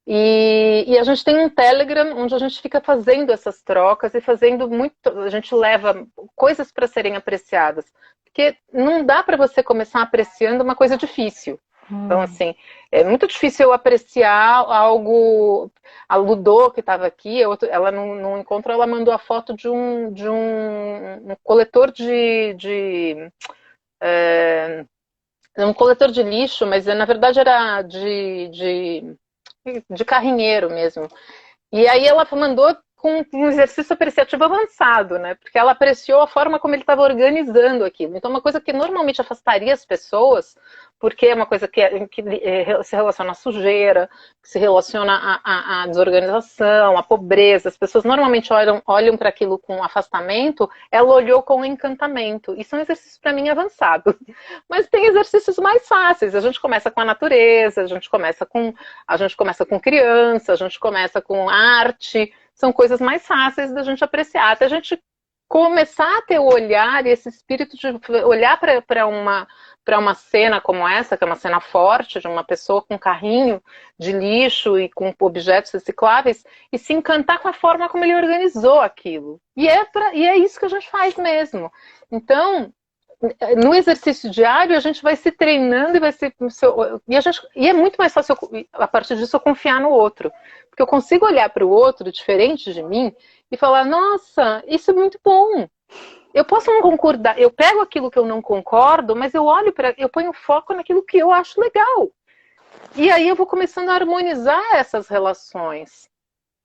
E a gente tem um Telegram onde a gente fica fazendo essas trocas e fazendo muito. A gente leva coisas para serem apreciadas. Porque não dá para você começar apreciando uma coisa difícil. Então, assim, é muito difícil eu apreciar algo. A Ludô, que estava aqui, ela num encontro, ela mandou a foto de um coletor um coletor de lixo, mas na verdade era de carrinheiro mesmo. E aí ela mandou com um exercício apreciativo avançado, né? Porque ela apreciou a forma como ele estava organizando aquilo. Então, uma coisa que normalmente afastaria as pessoas, porque é uma coisa que se relaciona à sujeira, que se relaciona à desorganização, à pobreza. As pessoas normalmente olham para aquilo com afastamento, ela olhou com encantamento. Isso é um exercício, para mim, avançado. Mas tem exercícios mais fáceis. A gente começa com a natureza, a gente começa com criança, a gente começa com arte. São coisas mais fáceis da gente apreciar, até a gente começar a ter o olhar e esse espírito de olhar para uma cena como essa, que é uma cena forte, de uma pessoa com carrinho de lixo e com objetos recicláveis, e se encantar com a forma como ele organizou aquilo. E é isso que a gente faz mesmo. Então, no exercício diário, a gente vai se treinando e é muito mais fácil, a partir disso, eu confiar no outro. Porque eu consigo olhar para o outro, diferente de mim, e falar, nossa, isso é muito bom. Eu posso não concordar, eu pego aquilo que eu não concordo, mas eu ponho foco naquilo que eu acho legal. E aí eu vou começando a harmonizar essas relações.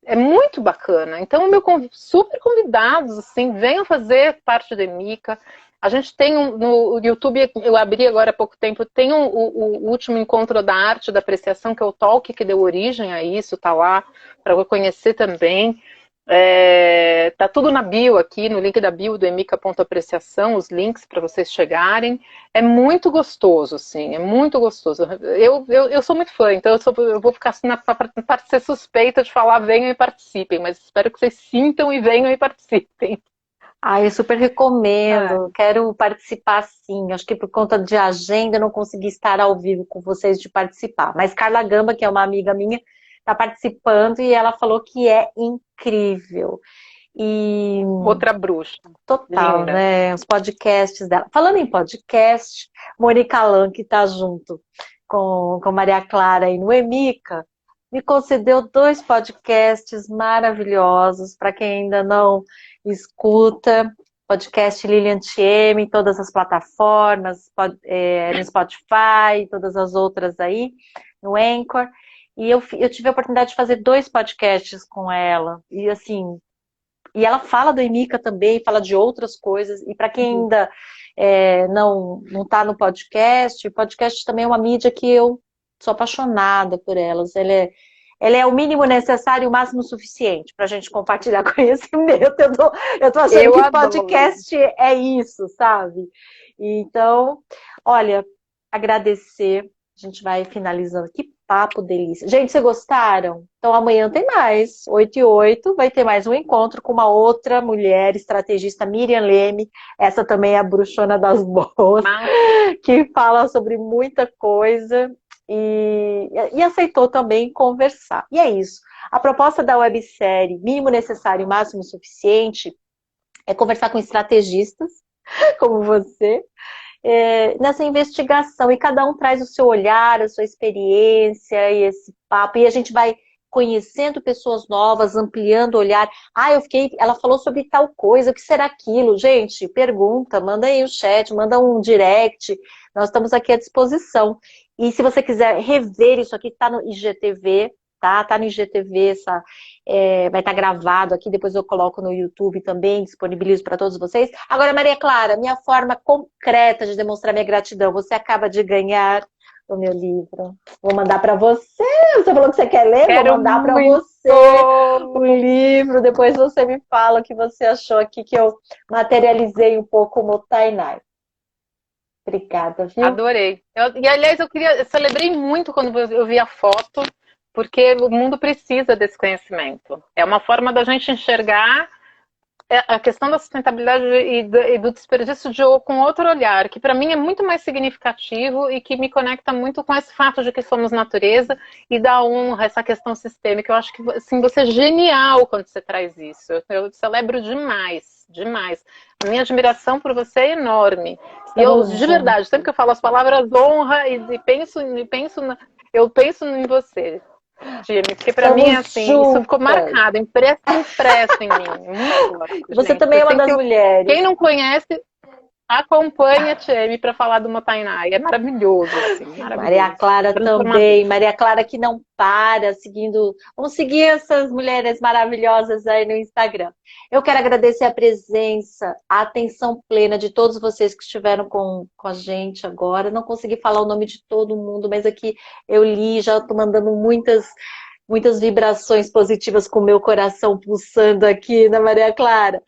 É muito bacana. Então, super convidados, assim, venham fazer parte da Emica. A gente tem no YouTube, eu abri agora há pouco tempo, tem o último encontro da arte da apreciação, que é o Talk, que deu origem a isso, tá lá, para eu conhecer também. Tá tudo na bio aqui, no link da bio do emica.apreciação, os links para vocês chegarem. É muito gostoso, assim, é muito gostoso. Eu sou muito fã, então eu vou ficar assim para ser suspeita de falar, venham e participem, mas espero que vocês sintam e venham e participem. Eu super recomendo, quero participar sim. Acho que por conta de agenda eu não consegui estar ao vivo com vocês de participar. Mas Carla Gamba, que é uma amiga minha, está participando e ela falou que é incrível. E outra bruxa. Total, linda, né? Os podcasts dela. Falando em podcast, Mônica Alan, que está junto com Maria Clara aí no Emica, me concedeu 2 podcasts maravilhosos para quem ainda não escuta. Podcast Lilian Thieme em todas as plataformas, no Spotify, todas as outras aí, no Anchor. E eu tive a oportunidade de fazer 2 podcasts com ela. E assim, e ela fala do Emica também, fala de outras coisas. E para quem ainda não está no podcast, o podcast também é uma mídia que eu sou apaixonada por elas. Ela é o mínimo necessário e o máximo suficiente para a gente compartilhar conhecimento. Eu tô achando que podcast é isso, sabe? Então, olha, agradecer. A gente vai finalizando. Que papo delícia. Gente, vocês gostaram? Então amanhã tem mais. 8h08 vai ter mais um encontro com uma outra mulher estrategista, Miriam Leme. Essa também é a bruxona das boas, que fala sobre muita coisa e aceitou também conversar. E é isso. A proposta da websérie Mínimo Necessário e Máximo Suficiente é conversar com estrategistas como você, nessa investigação, e cada um traz o seu olhar, a sua experiência e esse papo, e a gente vai conhecendo pessoas novas, ampliando o olhar. Ela falou sobre tal coisa, o que será aquilo? Gente, pergunta, manda aí o chat, manda um direct, nós estamos aqui à disposição. E se você quiser rever isso aqui, tá no IGTV, tá no IGTV, vai estar gravado aqui, depois eu coloco no YouTube também, disponibilizo para todos vocês. Agora, Maria Clara, minha forma concreta de demonstrar minha gratidão. Você acaba de ganhar o meu livro. Vou mandar para você. Você falou que você quer ler? Vou mandar para você o livro. Depois você me fala o que você achou aqui, que eu materializei um pouco como Tainai. Obrigada, viu? Adorei. E, aliás, eu celebrei muito quando eu vi a foto, porque o mundo precisa desse conhecimento. É uma forma da gente enxergar a questão da sustentabilidade e do desperdício com outro olhar, que para mim é muito mais significativo e que me conecta muito com esse fato de que somos natureza e da honra, essa questão sistêmica. Eu acho que assim, você é genial quando você traz isso. Eu celebro demais, demais. A minha admiração por você é enorme. E eu, de verdade, sempre que eu falo as palavras honra eu penso em você. Time, porque pra mim é assim, isso ficou marcado, impresso em mim. Muito louco, Você gente. também é uma das mulheres. Quem não conhece, acompanha a Tieme para falar do Motainai. É maravilhoso, assim, maravilhoso. Maria Clara também. Maria Clara que não para, seguindo. Vamos seguir essas mulheres maravilhosas aí no Instagram. Eu quero agradecer a presença, a atenção plena de todos vocês que estiveram com a gente agora. Não consegui falar o nome de todo mundo, mas aqui eu li, já estou mandando muitas vibrações positivas com o meu coração pulsando aqui na Maria Clara.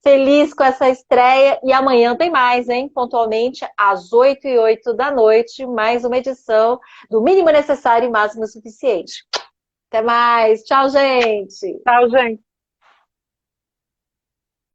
Feliz com essa estreia e amanhã tem mais, hein? Pontualmente às 8h08 da noite, mais uma edição do Mínimo Necessário e Máximo Suficiente. Até mais. Tchau, gente. Tchau, gente.